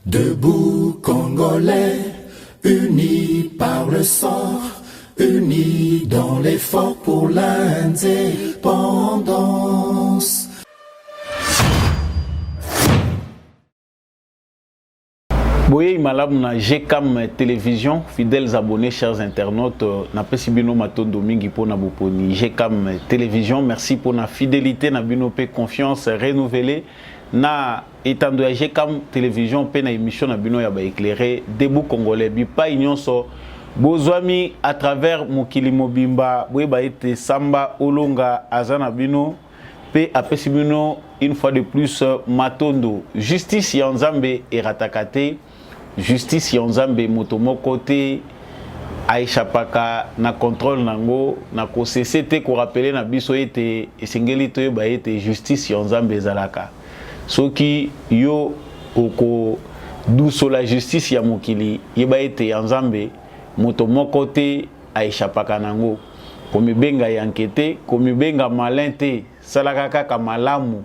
Debout Congolais, unis par le sang, unis dans l'effort pour l'indépendance. Boye malamu na GCAM télévision, fidèles abonnés, chers internautes, na pesi bino matondo mingi po na boponi. GCAM télévision, merci pour la fidélité, na bino pe confiance renouvelée. Na etando ya GCAM télévision pe na émission na bino ya ba éclairé Debout Congolais bi pa nyonso bozwami à travers mokili mobimba boye ba ete samba olonga azana bino pe apesi bino une fois de plus matondo justice ya nzambe eratakate justice ya nzambe motomoko te aishapaka na contrôle nango na ko CCT ko rappeler na biso ete esengeli to ba ete justice ya nzambe ezalaka soki yo oko duso la justice ya mokili yeba ete ya nzambe moto moko te aishapaka nango komibenga yankete komibenga malin te salaka kaka malamu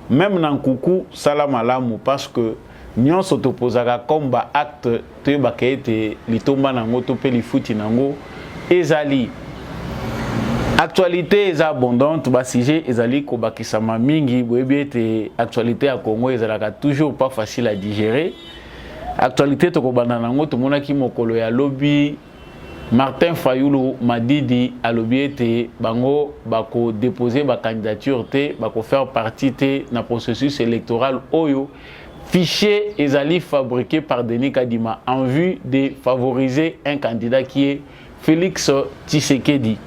même na nkuku sala malamu parce que nyonso topozaka komba acte toyeba ke ete litomba nango to pe lifuti nango ezali actualité est abondante, ba sujet ezali ko bakisama mingi, boyebi ete actualité à Congo ezalaka toujours pas facile à digérer. Actualité to ko banda nango to monaki mokolo ya lobby Martin Fayulu Madidi a lobby ete bango bako déposer ba candidature te, bako faire partie te na processus électoral oyo fichier ezali fabriqué par Denis Kadima en vue de favoriser un candidat qui est Félix Tshisekedi.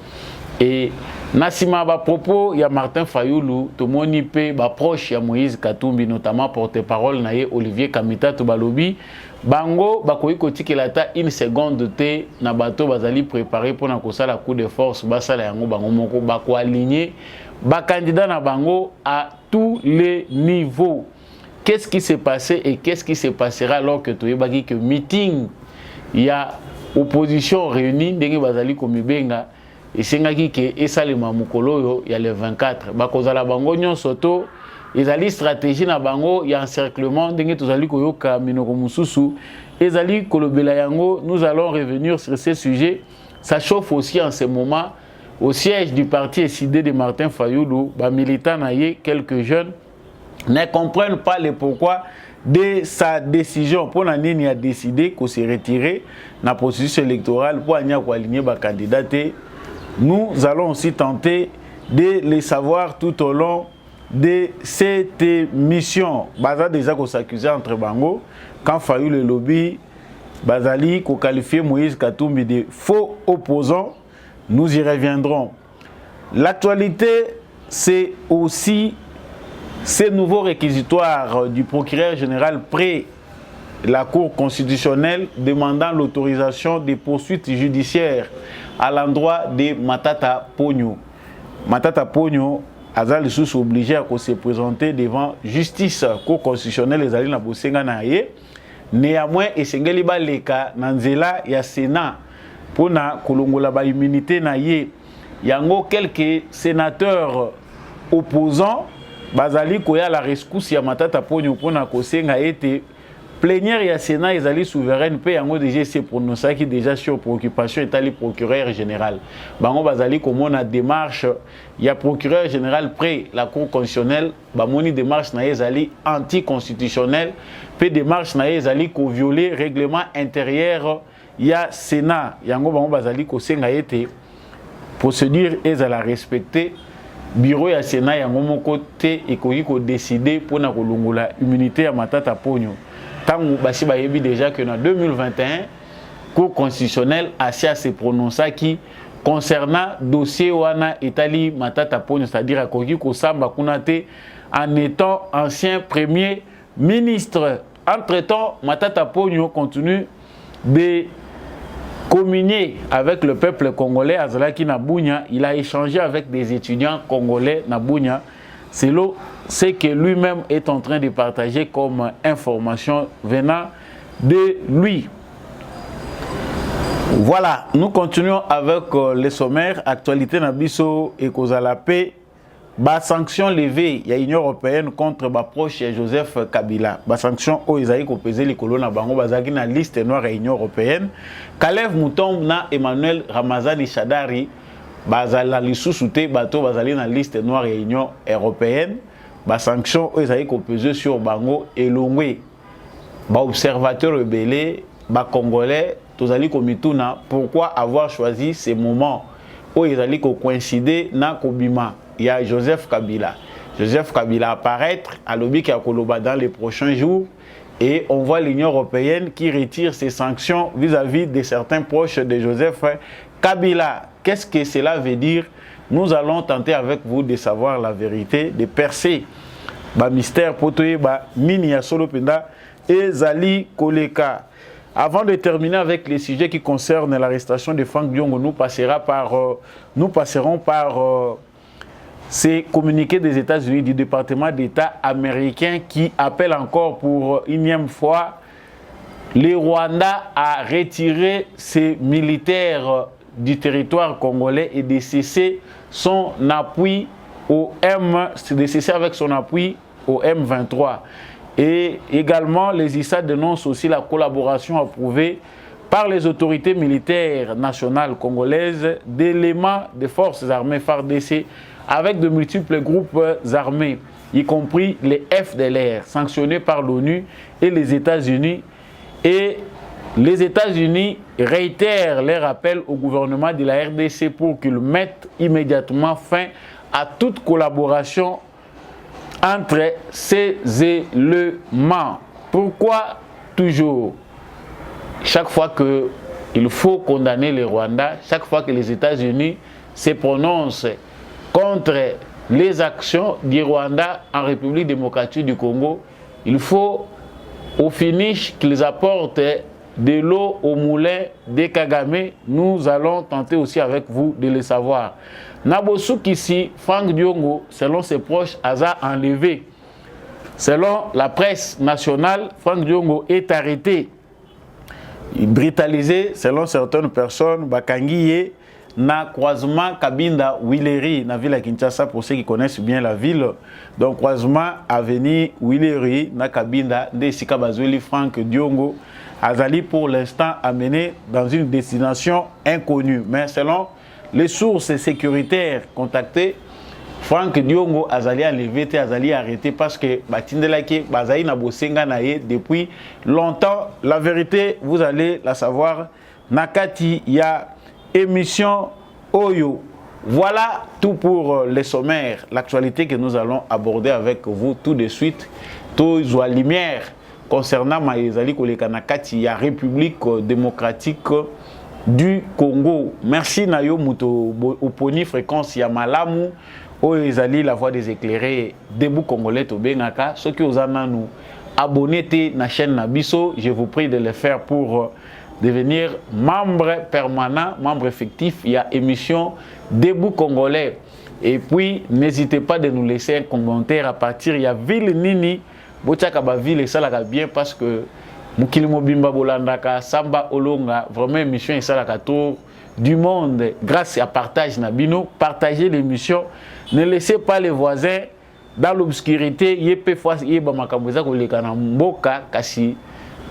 Et Nassima ba propos ya Martin Fayulu tomoni pe ba proche ya Moïse Katumbi notamment porte-parole na ye Olivier Kamita to balobi bango bakoyi kotikela ta une seconde te na bato bazali préparé pour na kosala coup de force basala yango bango moko bako aligner ba candidat na bango à tous les niveaux. Qu'est-ce qui s'est passé et qu'est-ce qui se passera alors que toyebaki que meeting ya opposition réunie ndenge bazali komibenga et sengaki ke esalema mukolo yo ya le 24 bakozala bango nyonso to ezali stratégie na bango ya encerclement ndenge tozali koyoka minoko mususu ezali kolobela yango. Nous allons revenir sur ces sujets. Ça chauffe aussi en ce moment au siège du parti SID de Martin Fayulu, ba militants naie quelques jeunes ne comprennent pas le pourquoi de sa décision pour la nini a décidé qu'on se retirer na processus électoral pour anya ko aligner ba candidat. Nous allons aussi tenter de les savoir tout au long de cette mission. Baza déjà qu'on s'accusait entre bango quand Fayulu le lobby Bazali qu'on qualifiait Moïse Katumbi de faux opposants. Nous y reviendrons. L'actualité, c'est aussi ces nouveaux réquisitoires du procureur général près la Cour constitutionnelle demandant l'autorisation des poursuites judiciaires à l'endroit de Matata Ponyo. Matata Ponyo a été obligé à se présenter devant justice Cour constitutionnelle les alliés na bosenga na ye. Néanmoins, esengeli ba leka na nzela ya Sénat pour na kolongola ba immunité na ye. Yango quelques sénateurs opposants bazali koya la rescousse ya Matata Ponyo pour na kosenga ete plénière ya Sénat ezali souveraine pe yango déjà se prononcer qui déjà sur préoccupation étali procureur général bango bazali komona démarche ya procureur général près la Cour constitutionnelle bamoni démarche na ezali anticonstitutionnelle pe démarche na ezali ko violer règlement intérieur ya Sénat yango bango bazali ko senga ete procédure ezala respecter bureau ya Sénat yango moko te ekoki ko décider pour na kolongola immunité ya Matata Ponyo. Tangu basi bayebi déjà que en 2021 Cour constitutionnelle a se prononcé qui concernant dossier wana etali Matata Ponyo, c'est-à-dire akoki ko samba kunate en étant ancien premier ministre. Entre-temps, Matata Ponyo continue de communier avec le peuple congolais azalaki na Bunya, il a échangé avec des étudiants congolais na Bunya. C'est ce que lui-même est en train de partager comme information venant de lui. Voilà, nous continuons avec les sommaires. Actualité Nabiso et Kozala paix ba sanction levée ya Union européenne contre ba proche Joseph Kabila. Ba sanction o ezali ko peser les colons na bango bazaki na liste noire ya Union européenne. Kalev Moutombo na Emmanuel Ramazani Shadari bazala lisusu te bato bazali na liste noire ya Union européenne. Ba sanction o ezali ko peser sur bango elongwe ba observateurs rebellés, ba congolais tozali ko mituna pourquoi avoir choisi ces moments où ezali ko coïncider na kobima. Il y a Joseph Kabila. Joseph Kabila apparaître à l'objet qui a Koloba dans les prochains jours et on voit l'Union européenne qui retire ses sanctions vis-à-vis de certains proches de Joseph Kabila. Qu'est-ce que cela veut dire? Nous allons tenter avec vous de savoir la vérité, de percer ba mystère potoye ba nini ya solo penda et Zali Koleka. Avant de terminer avec les sujets qui concernent l'arrestation de Franck Diongo, nous passerons par ces communiqués des États-Unis, du département d'État américain qui appelle encore pour une énième fois le Rwanda à retirer ses militaires du territoire congolais et de cesser son appui au de cesser avec son appui au M23. Et également, les ISA dénoncent aussi la collaboration approuvée par les autorités militaires nationales congolaises d'éléments des forces armées FARDC avec de multiples groupes armés, y compris les FDLR, sanctionnés par l'ONU et les États-Unis. Et les États-Unis réitèrent les rappels au gouvernement de la RDC pour qu'il mette immédiatement fin à toute collaboration entre ces éléments. Pourquoi toujours, chaque fois qu'il faut condamner le Rwanda, chaque fois que les États-Unis se prononcent contre les actions du Rwanda en République démocratique du Congo, il faut au finish qu'ils apportent de l'eau au moulin de Kagame. Nous allons tenter aussi avec vous de le savoir. Nabosouk ici, Franck Diongo, selon ses proches, a enlevé. Selon la presse nationale, Franck Diongo est arrêté, brutalisé, selon certaines personnes, Bakangiye, na croisement Kabinda Willery, na ville à Kinshasa, pour ceux qui connaissent bien la ville. Donc, croisement avenue Willery, na Kabinda, de Sikabazoli, Franck Diongo, Azali pour l'instant amené dans une destination inconnue. Mais selon les sources sécuritaires contactées, Franck Diongo Azali enlevé, Azali arrêté parce que Batindelaki Bazali na bosenga naye depuis longtemps. La vérité, vous allez la savoir. Nakati ya émission Oyo. Voilà tout pour les sommaires, l'actualité que nous allons aborder avec vous tout de suite. Tout la lumière concernant Maïzali Koleka Nakati ya République démocratique du Congo. Merci Nayo Muto Oponi fréquence ya Malamu Oezali la voix des éclairés debout congolais to Bengaka. Ceux qui osent nous abonner à la chaîne Nabiso, je vous prie de le faire pour devenir membre permanent, membre effectif. Il y a émission debout congolais. Et puis n'hésitez pas de nous laisser un commentaire à partir il y a ville Nini Bochaka ba ville ça la bien parce que Mukilimo Bimba Bolandaka Samba Olonga vraiment émission et ça la tour du monde grâce à partage Nabino. Partagez l'émission, ne laissez pas les voisins dans l'obscurité. Yepe fois yeba makamboza koleka na mboka kasi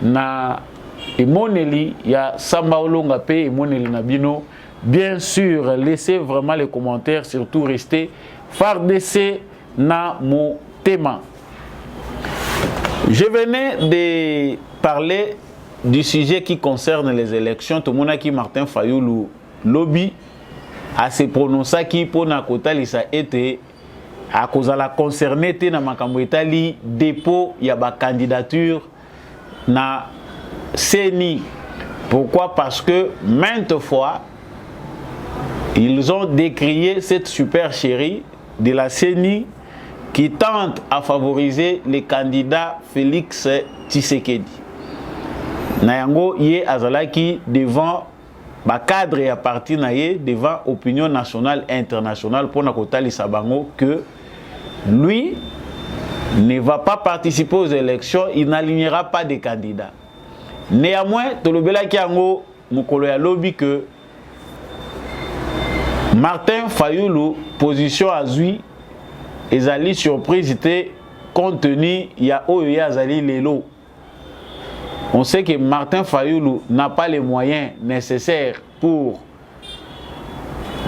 na emoneli ya Samba Olonga pe emoneli Nabino. Bien sûr, laissez vraiment les commentaires, surtout restez FARDC na mon thème. Je venais de parler du sujet qui concerne les élections. Tout le monde qui Martin Fayoulou lobby à se prononcer qui pour na kota lisa été à cause de la concernée na makambo etali dépôt ya ba candidature na CENI. Pourquoi? Parce que maintes fois ils ont décrié cette supercherie de la CENI qui tente à favoriser les candidats Félix Tshisekedi. Nayango yé azalaki devant ba cadre et à partir naye devant opinion nationale et internationale pour nakotali sabango que lui ne va pas participer aux élections, il n'alignera pas de candidats. Néanmoins, tolobela ki yango mukolo ya lobby que Martin Fayoulou position azui ezali surprise te compte tenu ya oyo ya azali lelo. On sait que Martin Fayulu n'a pas les moyens nécessaires pour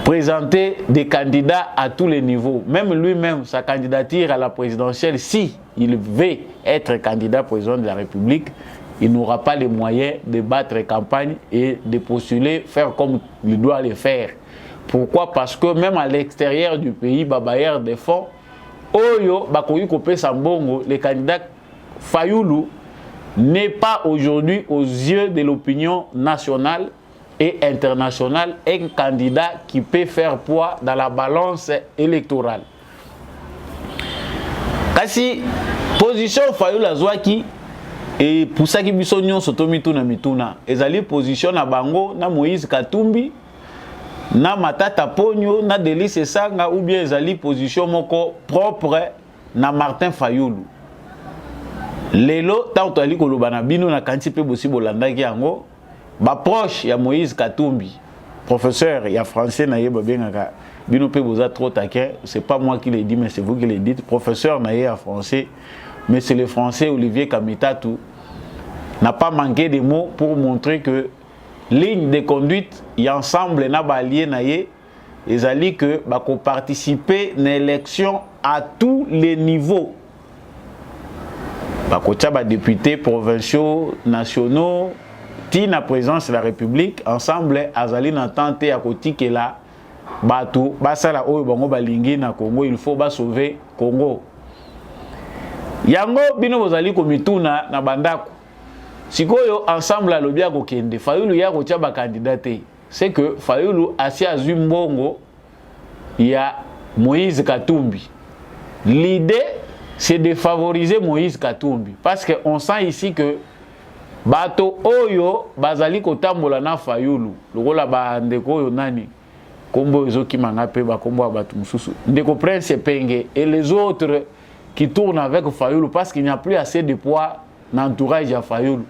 présenter des candidats à tous les niveaux. Même lui-même, sa candidature à la présidentielle, si il veut être candidat président de la République, il n'aura pas les moyens de battre campagne et de postuler, faire comme il doit le faire. Pourquoi? Parce que même à l'extérieur du pays, babayeur des fonds, Oyo, Bakoyi Kopé Sambongo, le candidat Fayulu n'est pas aujourd'hui aux yeux de l'opinion nationale et internationale un candidat qui peut faire poids dans la balance électorale. Kasi position Fayulu Azwaki et pour ça qui biso nyonso to mituna mituna ezali position na bango na Moïse Katumbi na Matata Ponyo na Delice Sanga ou bien ezali position moko propre na Martin Fayulu. Lelo tant ali koloba na bino na kanti pe bosi bolandaki yango ba proche ya Moïse Katumbi professeur ya français na yeba bengaka bino pe boza trop taquin, c'est pas moi qui le dis mais c'est vous qui le dites, professeur na ya français mais c'est le français Olivier Kamitatu n'a pas manqué de mots pour montrer que ligne de conduite y ensemble na balié na ye ezali que ba ko participer na élection à tous les niveaux. Bakotia ba députés provinciaux, nationaux, tina présidence de la République, ensemble azali na tente ya kotike la bato basala oyo bango balingi na Congo, il faut ba sauver Congo. Yango bino bozali komituna na bandako. Sikoyo ensemble alobia kokende, Fayulu ya kotia ba candidaté. C'est que Fayulu asi azui mbongo ya Moïse Katumbi. L'idée c'est de favoriser Moïse Katumbi parce que on sent ici que bato oyo bazali kotambola na Fayulu lokola ba ndeko oyo nani kombo ezoki manga pe ba kombo bato mususu ndeko Prince Penge et les autres qui tournent avec Fayulu parce qu'il n'y a plus assez de poids dans l'entourage ya Fayulu.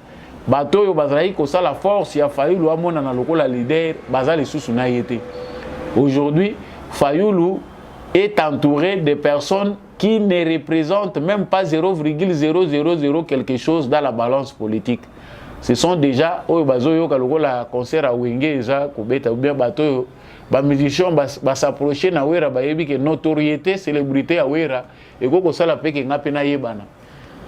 Bato oyo bazali ko la force ya Fayulu amona na lokola leader bazali susu na yete. Aujourd'hui Fayulu est entouré de personnes qui ne représentent même pas 0,000 quelque chose dans la balance politique. Ce sont déjà oyo bazoyo kalokola concert à Wenge eza kobeta ou bien bato ba musicien ba s'approcher na wera ba yebi que notoriété célébrité à wera et ko sala peke ngape na yebana.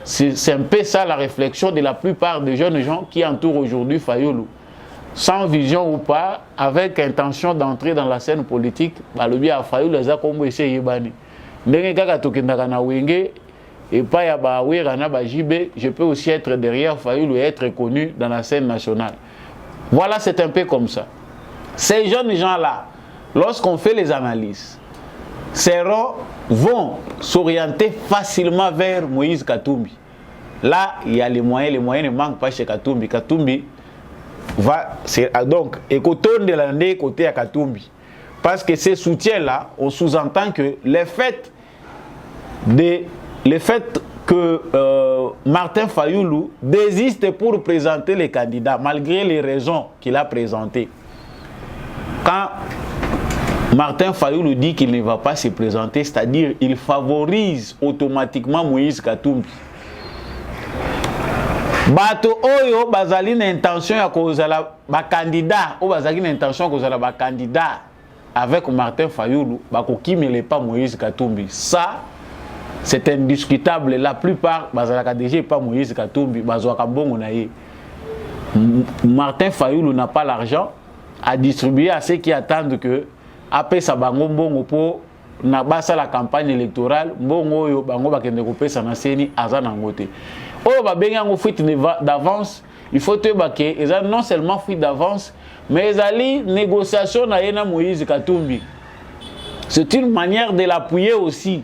C'est un peu ça la réflexion de la plupart des jeunes gens qui entourent aujourd'hui Fayulu. Sans vision ou pas, avec intention d'entrer dans la scène politique, balobi a Fayulu eza kombo ese yebani. Ndenge kaka tokendaka na Wenge et pas ya ba wera na ba JB, je peux aussi être derrière Fayulu et être connu dans la scène nationale. Voilà, c'est un peu comme ça. Ces jeunes gens-là, lorsqu'on fait les analyses, vont s'orienter facilement vers Moïse Katumbi. Là, il y a les moyens ne manquent pas chez Katumbi. Katumbi va, donc, écoutons de l'année côté à Katumbi. Parce que ces soutiens-là, on sous-entend que le fait que Martin Fayulu désiste pour présenter les candidats, malgré les raisons qu'il a présentées. Quand Martin Fayulu dit qu'il ne va pas se présenter, c'est-à-dire il favorise automatiquement Moïse Katumbi. Bato oyo bazali na intention ya kozala ba candidat, o bazali na intention kozala ba candidat avec Martin Fayulu, bako kimele pas Moïse Katumbi. Ça c'est indiscutable. La plupart bazalaka déjà pas Moïse Katumbi, bazwaka bongo na ye. Martin Fayulu n'a pas l'argent à distribuer à ceux qui attendent que après ça bango mbongo po na basa la campagne électorale mbongo yo bango bakende kopesa na seni azana ngote. Oh ba benga ngo fuite d'avance, il faut te baké eza non seulement fuite d'avance mais ezali négociation na yena Moïse Katumbi. C'est une manière de l'appuyer aussi.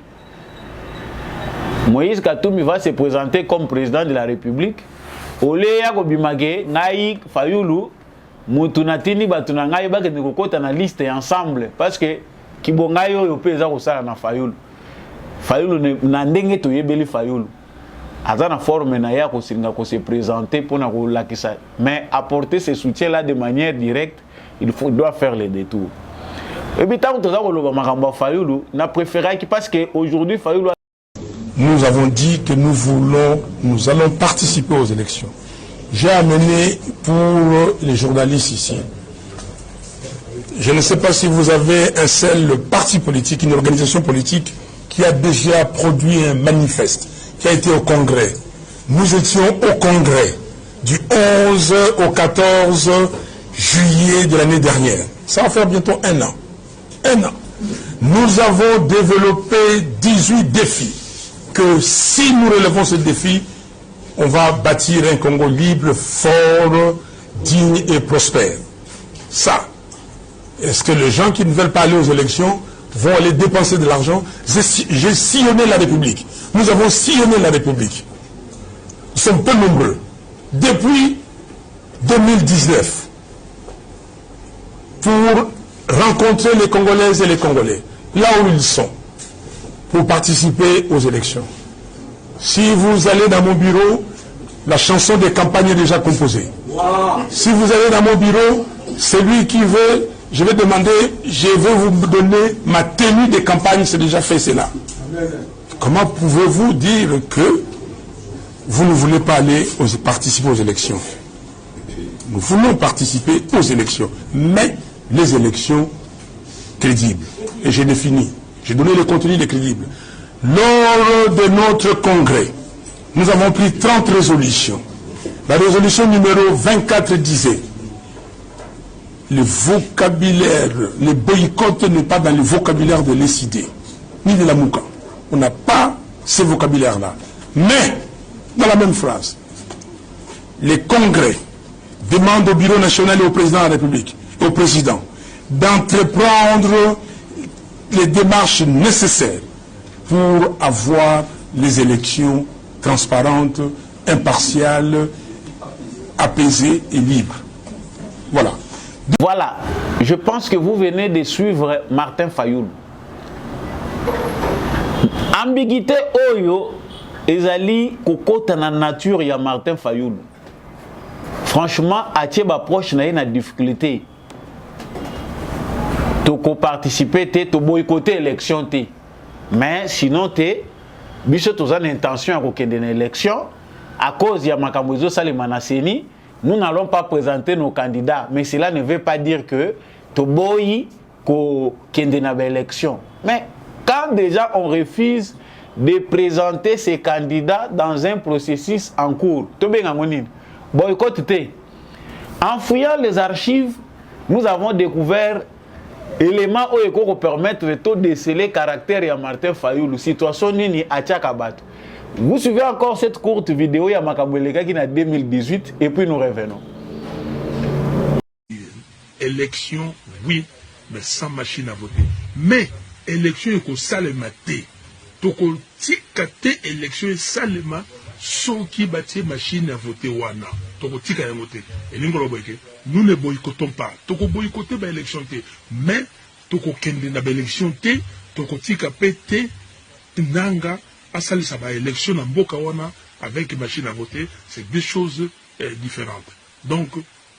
Moïse Katumbi va se présenter comme président de la République. Oleya ko bimage ngai Fayulu mutunatini batuna ngai bakende kokota na liste ensemble parce que kibonga yo peza ko sala na Fayulu. Fayulu na ndenge to yebeli Fayulu. Azana forme na ya ko singa ko se présenter pour na ko lakisa, mais apporter ce soutien là de manière directe, doit faire les détours. Et puis tant que Fayulu n'a préféré parce qu'aujourd'hui Fayulu. Nous avons dit que nous allons participer aux élections. J'ai amené pour les journalistes ici. Je ne sais pas si vous avez un seul parti politique, une organisation politique qui a déjà produit un manifeste, qui a été au Congrès. Nous étions au Congrès du 11 au 14 juillet de l'année dernière. Ça va faire bientôt un an. Un an. Nous avons développé 18 défis. Que si nous relevons ce défi, on va bâtir un Congo libre, fort, digne et prospère. Ça. Est-ce que les gens qui ne veulent pas aller aux élections vont aller dépenser de l'argent? J'ai sillonné la République. Nous avons sillonné la République. Nous sommes peu nombreux. Depuis 2019, pour rencontrer les Congolaises et les Congolais, là où ils sont, pour participer aux élections. Si vous allez dans mon bureau, la chanson des campagnes est déjà composée. Si vous allez dans mon bureau, celui qui veut, je vais demander, je vais vous donner ma tenue de campagne, c'est déjà fait, c'est là. Comment pouvez-vous dire que vous ne voulez pas aller participer aux élections? Nous voulons participer aux élections, mais les élections crédibles. Et j'ai défini, j'ai donné le contenu des crédibles. Lors de notre congrès, nous avons pris 30 résolutions. La résolution numéro 24 disait le vocabulaire, le boycott n'est pas dans le vocabulaire de l'ECD, ni de la Mouka. On n'a pas ce vocabulaire-là. Mais, dans la même phrase, les congrès demandent au Bureau national et au président de la République, au président, d'entreprendre les démarches nécessaires pour avoir les élections transparentes, impartiales, apaisées et libres. Voilà. Voilà, je pense que vous venez de suivre Martin Fayulu. Ambiguïté oyo ezali kokota na nature ya Martin Fayulu. Franchement, atie ba proche na une difficulté. Toko participer te, to boycotter élection te. Mais sinon te biso tozana intention à kokende na élection à cause ya makambo ezo salema na seni. Nous n'allons pas présenter nos candidats, mais cela ne veut pas dire que Toboyi ko kende na élection. Mais quand déjà on refuse de présenter ses candidats dans un processus en cours, boycott te. En fouillant les archives, nous avons découvert éléments qui permettent de déceler le caractère de Martin Fayulu, situation nini à Tchakabato. Vous suivez encore cette courte vidéo, il y a Makaboueleka qui est en 2018, et puis nous revenons. Élection, oui, mais sans machine à voter. Mais, élection, il faut salement. Toko tikate élection, salement, sans qui bâtit machine à voter wana. Toko tika ya voter. Et nous ne boycottons pas. Toko boycotter ba élection, mais toko kende na ba élection, toko tika pete, nanga, asali sa ba élection na mboka wana avec machine à voter, c'est deux choses différentes. Donc,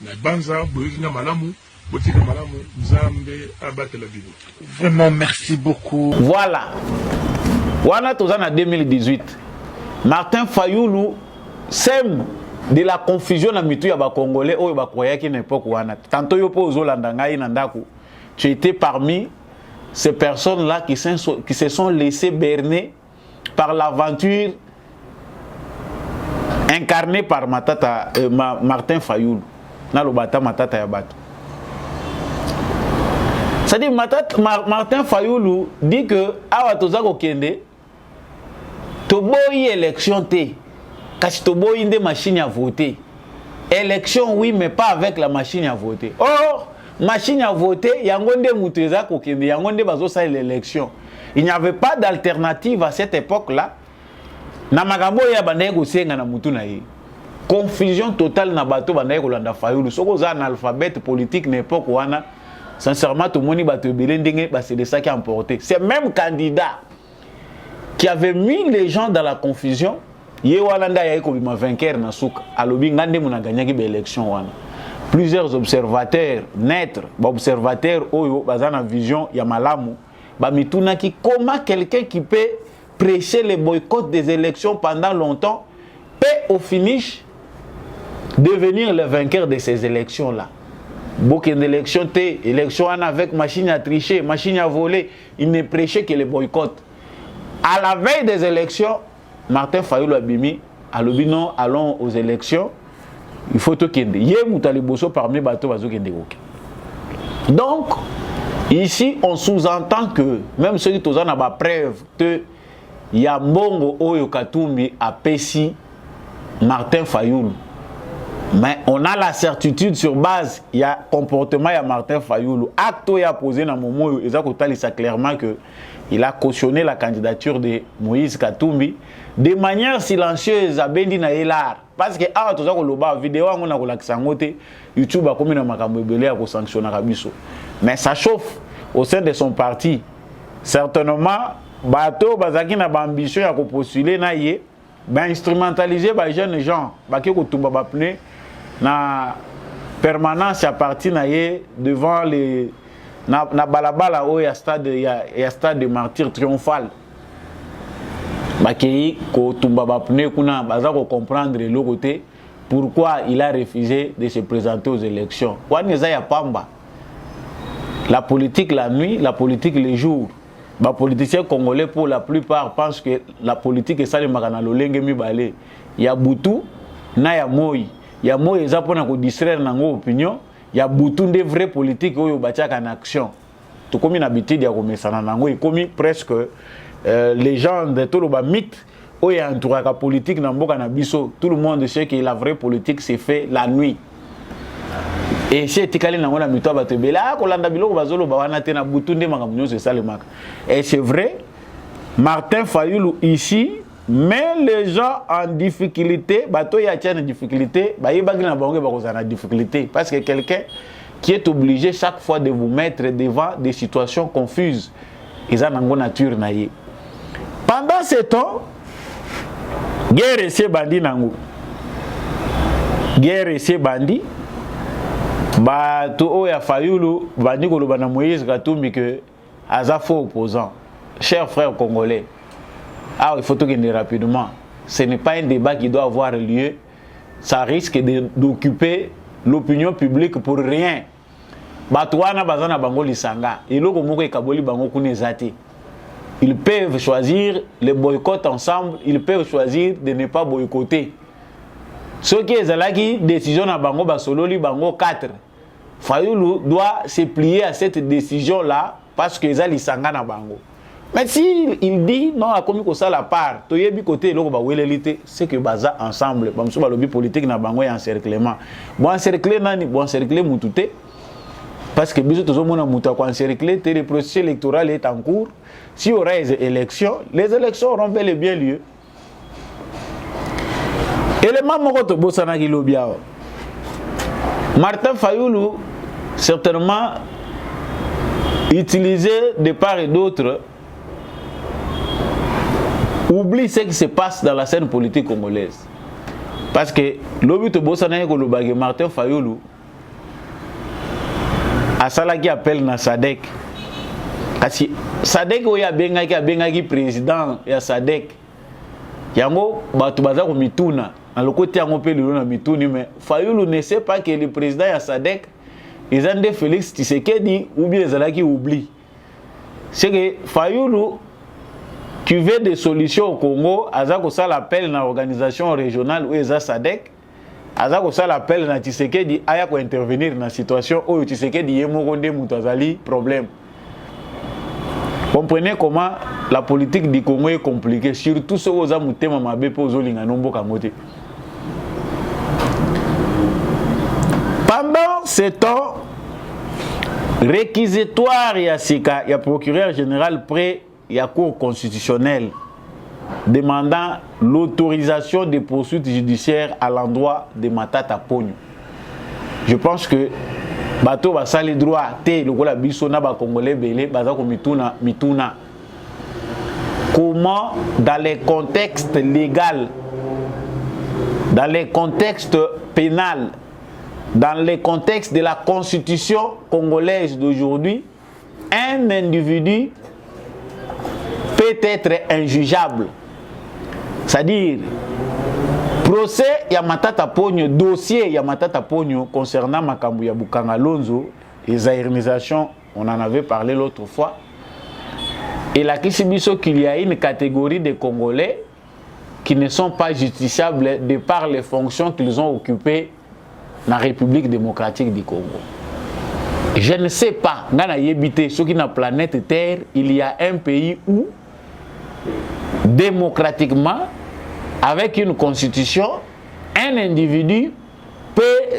na banza boyinga malamu, botika malamu, nzambe abate la vidéo. Vraiment merci beaucoup. Voilà. Wana tozana 2018. Martin Fayulu sème de la confusion na mitu ya ba congolais oyo ba croyait qu'une époque wana. Tantôt yo po ozolanda ngai na ndako. Tu étais parmi ces personnes là qui se sont laissées berner par l'aventure incarnée par Martin Fayulu. Na lobata matata ya bato. C'est-à-dire Martin Fayulu dit que awa tozako kende toboyi élection te kasi toboyi nde machine à voter. Élection oui mais pas avec la machine à voter. Or machine à voter yango nde mutu ezako kende yango nde bazo sa l'élection. Il n'y avait pas d'alternative à cette époque-là. Na makambo ya bandaye ko senga na mutu na ye. Confusion totale na bato bandaye ko landa Fayulu. Soko za analphabète politique na époque wana. Sincèrement, tout le monde c'est de ça qui a emporté. C'est même candidat qui avait mis les gens dans la confusion. Il y a un vainqueur dans souk. Alors, il a gagné l'élection. plusieurs observateurs naître, observateurs oyo bazana vision ya malamu, mituna ki comment quelqu'un qui peut prêcher le boycott des élections pendant longtemps peut au finish devenir le vainqueur de ces élections là. Beaucoup d'élections élections avec machine à tricher, machine à voler, il ne prêchait que le boycott. À la veille des élections, Martin Fayulu Abimi a dit non, allons aux élections. Il faut tout qu'il y ait parmi les bateaux. Donc, ici, on sous-entend que même ceux qui ont la preuve que Yambongo Oyo Katumbi a péci Martin Fayulu. Mais on a la certitude sur base, il y a comportement de Martin Fayulu. Acte il a posé dans le moment où il a clairement que il a cautionné la candidature de Moïse Katumbi de manière silencieuse à Bendi na Elar. Parce que ah tout ça ko loba vidéo on a ko laksangote YouTube a comme na makambo ebele a ko sanctionner Kabiso. Mais ça chauffe au sein de son parti. Certainement bato bazaki na ambition ya ko postuler na yé ba instrumentaliser ba jeunes gens ba ki ko tumba ba pne na permanence à partir na yé devant les na balabala o ya stade de martyr triomphal bakei ko tumba ba pne kuna baza ko comprendre le côté pourquoi il a refusé de se présenter aux élections. Wani za ya pamba la politique la nuit, la politique les jours. Les politiciens congolais pour la plupart pensent que la politique est ça le makana lolenge mibale. Il y a Boutou na ya Moi. Il y a Moi eza pona ko distraire nango opinion. Il y a Boutou de vraies politiques oyo batiaka en action. Tout comme une habitude ya komesana nango et comme presque les gens de tout le mythe oyo entouré la politique na mboka na biso. Tout le monde sait que la vraie politique s'est fait la nuit. Et si etikali nango na mito batebela ko landa biloko bazolo ba wana te na Boutou nde makambo c'est ça le mak. Et c'est vrai, Martin Fayulu ici met les gens en difficulté, bato ya tient en difficulté, ba yebaki na bango ba kozana en difficulté parce que quelqu'un qui est obligé chaque fois de vous mettre devant des situations confuses, ils ont nango nature na ye. Pendant ce temps, guerre ese bandi nango. Guerre ese bandi bato oya Fayulu bandi koloba na Moïse Katumbi que aza faux opposant. Chers frères congolais, ah, il faut tout gagner rapidement. Ce n'est pas un débat qui doit avoir lieu. Ça risque d'occuper l'opinion publique pour rien. Batouana bazana bango lisanga. Ils peuvent choisir le boycott ensemble. Ils peuvent choisir de ne pas boycotter. Ceux qui ont la décision à bango basololi bango 4. Fayulu doit se plier à cette décision-là parce qu'ils ont lisanga na bango. Mais si il dit non à comme ça la part, to yebi côté loko ba welelité, c'est que baza ensemble, ba mso ba lobby politique na bango ya encerclement. Bon encercler nani, bon encercler mutute parce que biso tozo mona muta ko encercler, le processus électoral est en cours. Si il y aura des élections, les élections auront bel et bien lieu. Élément moko to bosana ki lobia. Martin Fayulu certainement utilisé de part et d'autre oublie ce qui se passe dans la scène politique congolaise. Parce que l'objet de Bossana Kolobage Martin Fayulu a sala qui appelle na Sadek. Kasi Sadek oya bengaki président ya Sadek. Yango batu baza ko mituna na lokoti yango pe lelo na mituni mais Fayulu ne sait pas que le président ya Sadek Ezande Félix Tshisekedi ou bien ezalaki oublie. C'est que Fayulu tu veux des solutions au Congo, Azako ça l'appel dans l'organisation régionale où Eza Sadek, Azako ça l'appel dans Tshisekedi aya ko intervenir dans la situation où Tshisekedi yemoronde mutazali problème. Comprenez comment la politique du Congo est compliquée, surtout ceux aux amutema mabe po zolinga nombo kamote. Pendant ce temps, réquisitoire yasika ya procureur général près la Cour constitutionnelle demandant l'autorisation des poursuites judiciaires à l'endroit de Matata Pogno. Je pense que bato basa les droits te lokola biso na ba congolais belé baza ko mituna. Comment dans les contextes légal, dans les contextes pénal, dans le contexte de la constitution congolaise d'aujourd'hui, un individu peut être injugeable. C'est-à-dire, procès Yamatata Pogno, dossier Yamatata Pogno concernant Makambu ya Bukanga Lonzo, les aéronisations, on en avait parlé l'autre fois. Et la Kisibiso qu'il y a une catégorie de Congolais qui ne sont pas justiciables de par les fonctions qu'ils ont occupées dans la République démocratique du Congo. Je ne sais pas, dans la planète Terre, il y a un pays où, démocratiquement, avec une constitution, un individu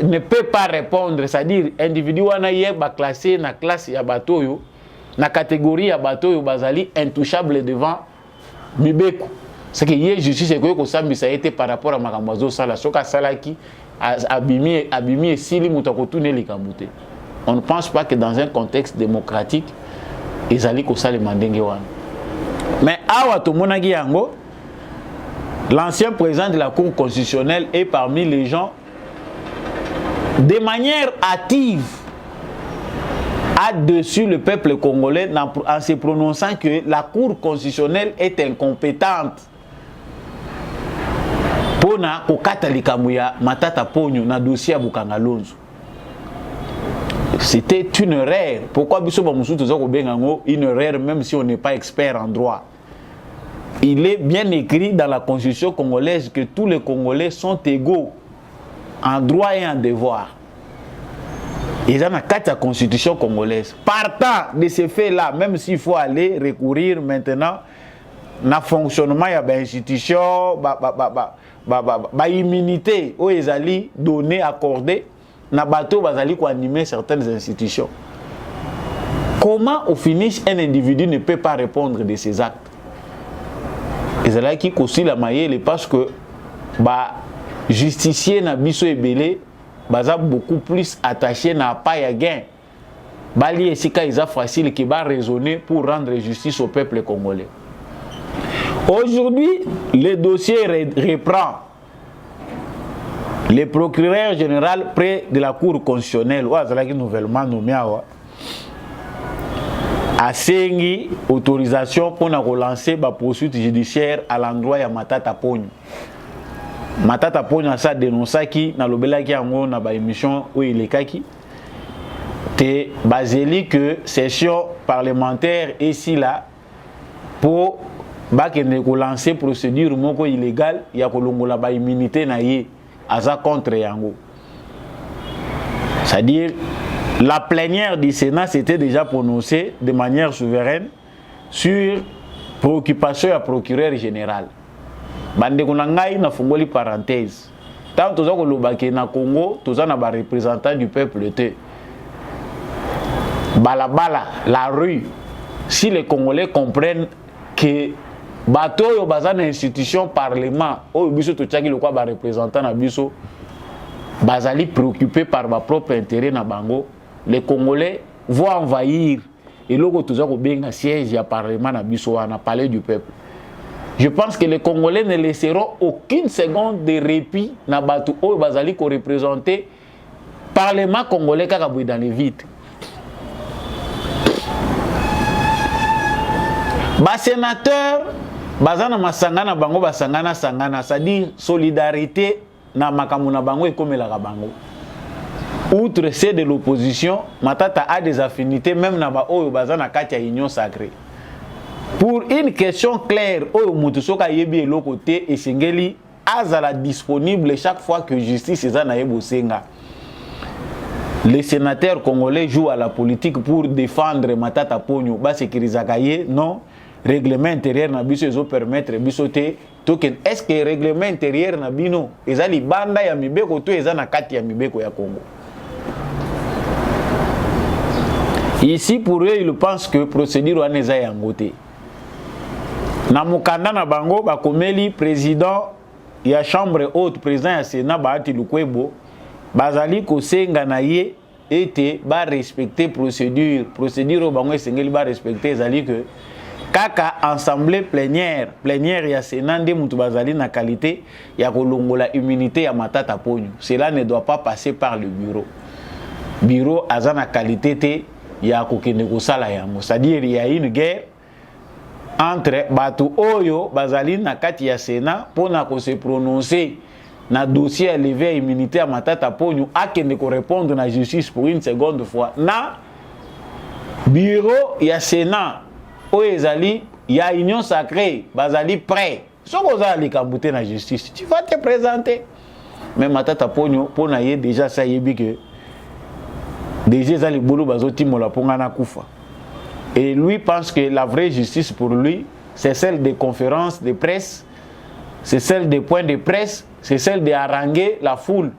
ne peut pas répondre. C'est-à-dire, individu qui classé dans la classe ya batoyo, na catégorie ya batoyo bazali intouchable devant Mibeko. C'est que hier justice est que ça a été par rapport à Makambazo Sala, soka salaki abimi et sili mutakotune les kamute. On ne pense pas que dans un contexte démocratique, ils allaient ko sale mandenge wana. Mais awa to monaki yango, l'ancien président de la Cour constitutionnelle est parmi les gens de manière hâtive dessus le peuple congolais en se prononçant que la Cour constitutionnelle est incompétente pour na kokata likamuya Matata Pogno na dossier Bukanga Lonzo. C'était une erreur. Pourquoi biso ba musutu za ko bengango une erreur même si on n'est pas expert en droit? Il est bien écrit dans la constitution congolaise que tous les Congolais sont égaux en droit et en devoir. Ils ont la constitution congolaise. Partant de ces faits-là, même s'il faut aller recourir maintenant na fonctionnement de l'institution, immunité où ils allaient donner, accorder, na bateau bazali ko animer certaines institutions. Comment au finish un individu ne peut pas répondre de ses actes? Ils allaient qui aussi la maille parce que justicier na biso ebele baza beaucoup plus attaché na pas ya gain. Bali esika isa facile qui va raisonner pour rendre justice au peuple congolais. Aujourd'hui, le dossier reprend. Le procureur général près de la Cour constitutionnelle, nouvellement nommé, a signé autorisation pour relancer la poursuite judiciaire à l'endroit de Matata Pogno. Matata Pogno a dénoncé qui na lobela ki ango na ba émission où il est kaki te baseli que session parlementaire ici là pour bakende ko lancer procédure moko illégale ya ko longola ba immunité na ye aza contre yango. C'est-à-dire la plénière du Sénat s'était déjà prononcée de manière souveraine sur préoccupation à procureur général. Bande kunangai na fungoli parenthèse. Tant toza ko lobaki na Congo, toza na ba représentant du peuple te. Balabala, la rue. Si les Congolais comprennent que bateau yo baza na institution parlement, o biso to tchaki le quoi ba représentant na biso bazali préoccupés par leur propre intérêt na bango, les Congolais vont envahir et logo toza ko benga siège ya parlement na biso na palais du peuple. Je pense que les Congolais ne laisseront aucune seconde de répit na batu o bazali ko représenter parlement congolais kaka boy dans les vides. Ba sénateur bazana masangana bango basangana sangana, c'est-à-dire solidarité na makambo na bango ekomelaka bango. Outre ceux de l'opposition, Matata a des affinités même na ba oyo bazana kati ya union sacrée. Pour une question claire, oyo mutusoka yebi eloko te esengeli azala disponible chaque fois que justice ezana yebosenga. Les sénateurs congolais jouent à la politique pour défendre Matata Pogno, ba sécurisaka ye, non. Règlement intérieur na biso ezo permettre biso te token est-ce que règlement intérieur na bino ezali banda ya mibeko to ezana kati ya mibeko ya Congo. Ici pour eux ils pensent que procédure wana eza yango te. Na mukanda na bango bakomeli président ya chambre haute, président ya Sénat Bahati Lukwebo bazali kosenga na ye ete ba respecter procédure bango esengeli ba respecter ezali que kaka assemblée plénière ya Sénat nde mutu bazali na qualité ya kolongola immunité ya Matata Ponyo. Cela ne doit pas passer par le bureau aza na qualité te ya kokende kosala yango, c'est-à-dire il y a une guerre entre batu oyo bazali na kati ya Sénat pona ko se prononcer na dossier à lever immunité à Matata Ponyo akende ko répondre na justice pour une seconde fois na bureau ya Sénat oyo ezali ya union sacrée bazali prêt soko za likambute na justice tu vas te présenter. Mais Matata Ponyo pona ye déjà ça yebi que déjà za libulu bazoti mola ponga na kufa. Et lui pense que la vraie justice pour lui, c'est celle des conférences de presse, c'est celle des points de presse, c'est celle de haranguer la foule,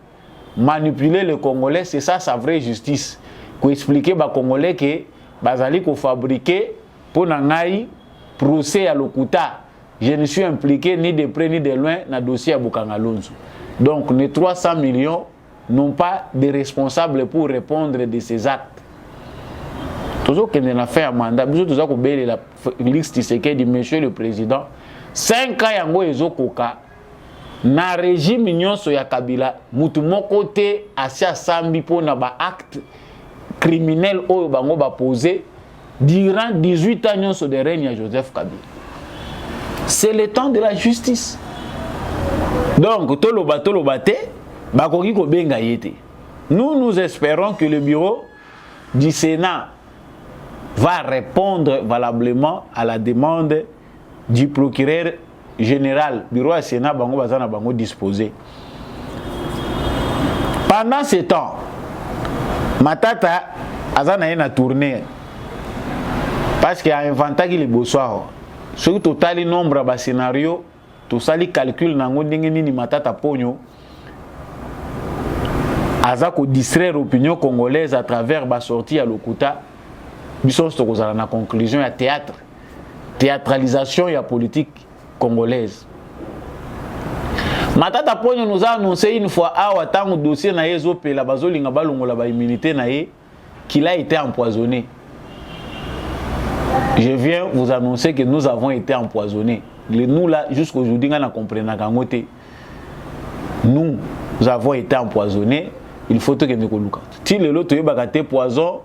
manipuler les Congolais, c'est ça sa vraie justice. Pour expliquer aux Congolais que bazali ko fabriquer pour nangai procès à Lokuta. Je ne suis impliqué ni de près ni de loin dans le dossier à Bukangalonzo. Donc les 300 millions n'ont pas de responsables pour répondre de ces actes. Toujours qu'il a fait un mandat, toujours toujours qu'on béle la liste de monsieur le président. 5 ans yango ezokoka na régime nyonso ya Kabila mutu moko te asia sambi pona ba acte criminel oyo bango ba poser durant 18 ans nyonso de règne à Joseph Kabila. C'est le temps de la justice. Donc toloba te bakoki ko benga yete. Nous espérons que le bureau du Sénat va répondre valablement à la demande du procureur général. Bureau à Sénat, bango bazana bango disposé. Pendant ce temps, Matata azana yena tourné parce qu'il a inventé qu'il est bossoir. Sur total nombre de scénarios, tout ça les calcul nango ndenge nini Matata Ponyo azako distraire l'opinion congolaise à travers ba sortie à Lokuta. Bisons à la conclusion, il y a théâtre, théâtralisation, il y a politique congolaise. Matata Ponyo nous a annoncé une fois à un dossier na yezope la bazolinga balongola ba immunité na ye qu'il a été empoisonné. Je viens vous annoncer que nous avons été empoisonnés. Nous là jusqu'aujourd'hui on a compris na kangote. Nous avons été empoisonnés. Il faut que nous koluka. Si le lot yebakate poison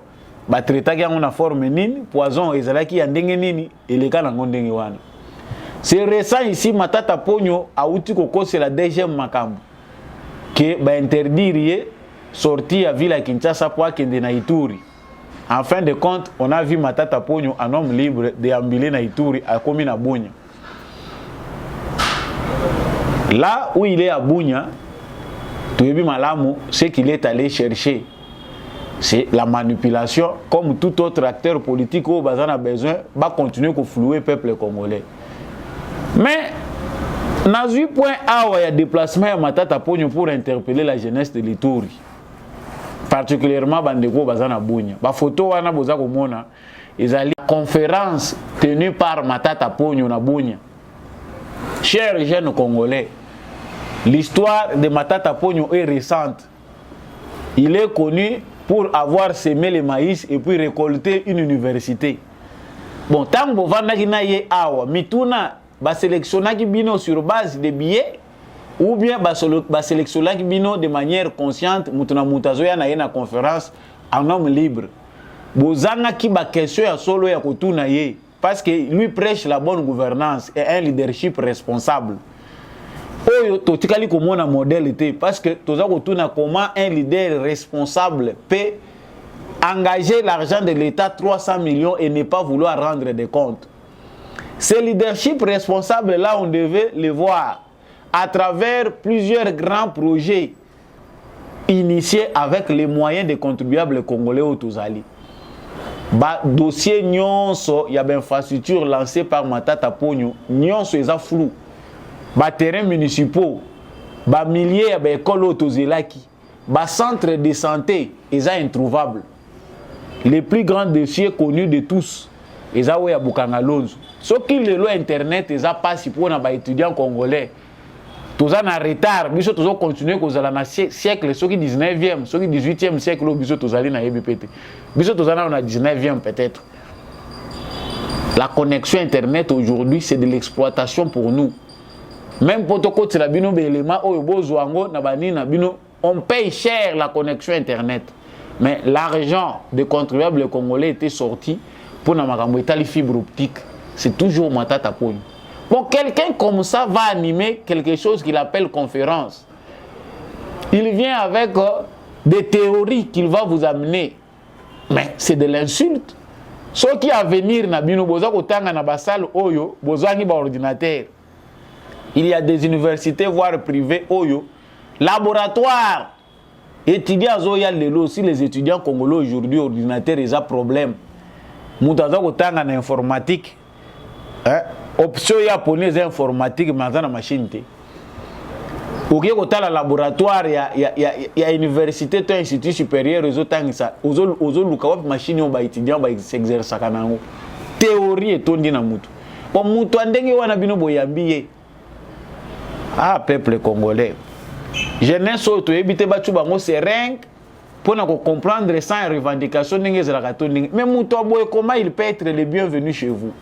ba traita ki na forme nini poison ezalaki ya ndenge nini eleka na ndenge wana. C'est récent ici Matata Ponyo a outi kokose la deuxième makambo que ba interdire sortir à ville à Kinshasa pour kende na Ituri. En fin de compte, on a vu Matata Ponyo un homme libre déambuler na Ituri à komi na Bunya. Là où il est à Bunya, Touyebi Malamu, ce qu'il est allé chercher, c'est la manipulation, comme tout autre acteur politique au Bazan a besoin, va continuer à flouer le peuple congolais. Mais, dans 8 points A, il y a déplacement à Matata Ponyo pour interpeller la jeunesse de l'Ituri. Particulièrement Bandeko Bazan a Bunya. La photo wana boza komona, ils allaient à la conférence tenue par Matata Ponyo na Bunya. Chers jeunes Congolais, l'histoire de Matata Ponyo est récente. Il est connu pour avoir semé le maïs et puis récolter une université. Bon, tant que vous avez awa, mituna ba sélectionnaki bino sur base de billets ou bien ba sélectionnaki bino de manière consciente, mutuna mutazoya na yena conférence en homme libre. Bozanga ki ba question ya solo ya kotuna ye parce que lui prêche la bonne gouvernance et un leadership responsable. Oyo totikali komona modèle té parce que toza kotuna comment un leader responsable peut engager l'argent de l'État 300 millions et ne pas vouloir rendre des comptes. Ce leadership responsable là on devait le voir à travers plusieurs grands projets initiés avec les moyens des contribuables congolais au Tozali. Ba dossier nyonso ya ba infrastructure lancé par Matata Ponyo nyonso eza flou. Ba terrains municipaux, ba milliers ya ba école autozelaki, ba centre de santé eza introuvable. Les plus grands dossiers connus de tous eza oya Bukangalonzo. Soki lelo internet eza passe pour na ba étudiants congolais. Toza na retard, biso tozo continuer kozala na siècle soki 19e, soki 18e siècle biso tozali na YBPT. Biso tozana na 19e peut-être. La connexion Internet aujourd'hui, c'est de l'exploitation pour nous. Même pour tout côté, on paye cher la connexion Internet. Mais l'argent des contribuables congolais était sorti pour la fibre optique. C'est toujours Matata Pony. Bon, quelqu'un comme ça va animer quelque chose qu'il appelle conférence. Il vient avec des théories qu'il va vous amener. Mais c'est de l'insulte. Ceux qui à venir na bino boza kotanga na basal oyo bozangi ba ordinateur. Il y a des universités voire privées oyo laboratoire étudiants zoya lelo si les étudiants congolais aujourd'hui ordinateur ils a problème. Mutaza kotanga na informatique. Option japonaise informatique mazana machine te. Ok, quand la laboratoire, il y a université, tu as institut supérieur, ils ont machine, ils étudiants, ils s'exercent. Théorie est tondi na mutu. Bon, mutu andenge wana bino boyambiye. Ah, peuple congolais. Jeunesse auto ebité batu bango serein pour comprendre sans revendication ndenge zela tondi. Mais mutu aboye comment il peut être le bienvenu chez vous.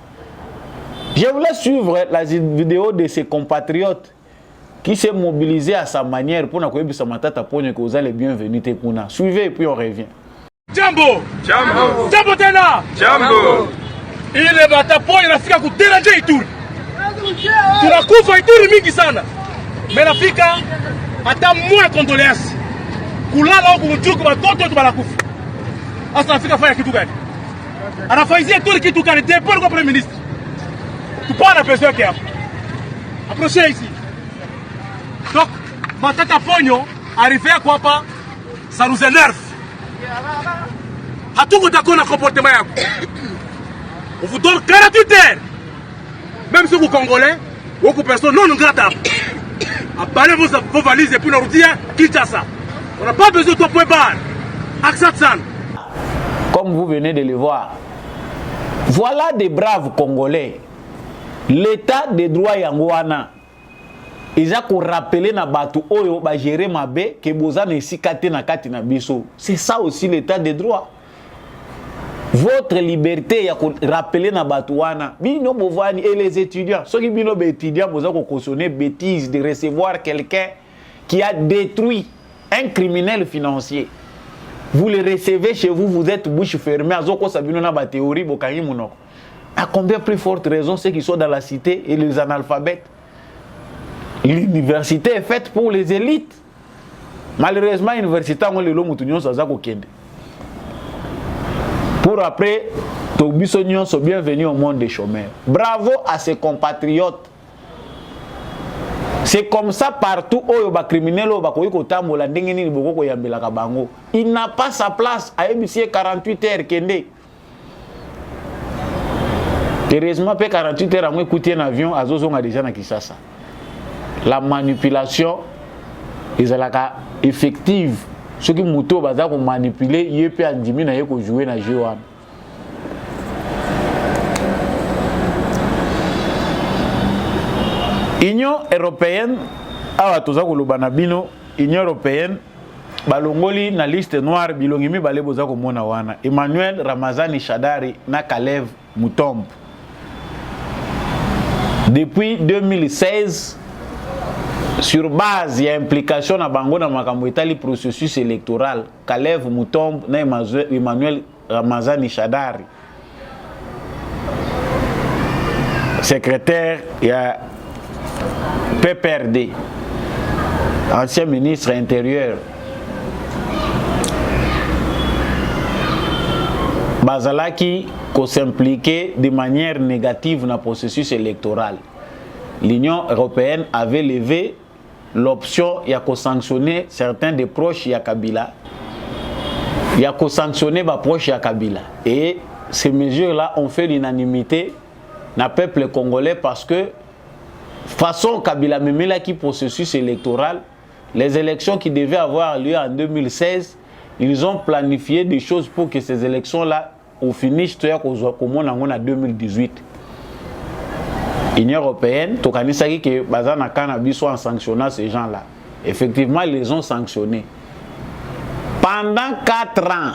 Je voulais suivre la vidéo de ses compatriotes qui s'est mobilisé à sa manière pour que sa matata ponye que vous allez bienvenue te kuna. Suivez et puis on revient. Jambo! Jambo! Jambo tena! Jambo! Ile batapo inafika kuteraje Ituri. Tunakufa Ituri mingi sana. Menafika hata mwa condoléance. Kulala huko mchuko watoto wetu banakufa. Asa nafika fanya kitu gani? Anafaizia Ituri kitu gani? Dépôt kwa premier ministre. Tu prends la personne qui est approchez ici. Donc, Matata Ponyo, arrivé à quoi pas, ça nous énerve. Hatuko d'accord na comportement yako. On vous donne 48 heures. Même si vous Congolais, beaucoup de personnes non grata. Abalez vos valises et puis nous dire Kinshasa. On n'a pas besoin de toi point barre. Accepte ça. Comme vous venez de le voir, voilà des braves Congolais. L'état des droits yangoana. Ils ont rappelé na batu oyo ba gérer mabe que boza ne sikate na kati na biso. C'est ça aussi l'état des droits. Votre liberté ya rappeler na batu wana. Bino bovani et les étudiants, ceux qui bino étudiants boza ko cautionner bêtise de recevoir quelqu'un qui a détruit un criminel financier. Vous le recevez chez vous, vous êtes bouche fermée, azoko sabino na ba théorie bokangi munoko. À combien plus forte raison ceux qui sont dans la cité et les analphabètes? L'université est faite pour les élites. Malheureusement, l'université a le lomutunyo sazako kende. Pour après, Tobisonyon sont bienvenus au monde des chômeurs. Bravo à ses compatriotes. C'est comme ça partout où les criminels il n'a pas sa place à MBC 48 heures kende. Heureusement, 48 heures, à écouter un avion, à Zozonga déjà na Kisasa. La manipulation est effective. Ceux qui moto baza ko manipuler, ils peuvent andimi na yeko jouer na jeu wana. Union européenne, awa toza ko lobana bino, Union européenne balongoli na liste noire bilongimi bale boza ko mona wana. Emmanuel Ramazani Shadari na Kalev Mutombo. Depuis 2016, sur base, il y a implication dans Bango dans le processus électoral. Kalev Mutombo na Emmanuel Ramazani Shadari. Secrétaire, il y a PPRD, ancien ministre intérieur. Bazalaki qu'on s'impliquait de manière négative dans le processus électoral. L'Union européenne avait levé l'option de sanctionner certains des proches de Kabila. Il y a sanctionner les proches de Kabila. Et ces mesures-là ont fait l'unanimité dans le peuple congolais parce que, façon Kabila même qui processus électoral, les élections qui devaient avoir lieu en 2016, ils ont planifié des choses pour que ces élections-là, au finish, comme on en 2018. L'Union européenne, Tokanisaki que Bazana Cannabis soit en sanctionnant ces gens-là. Effectivement, ils les ont sanctionnés. Pendant 4 ans,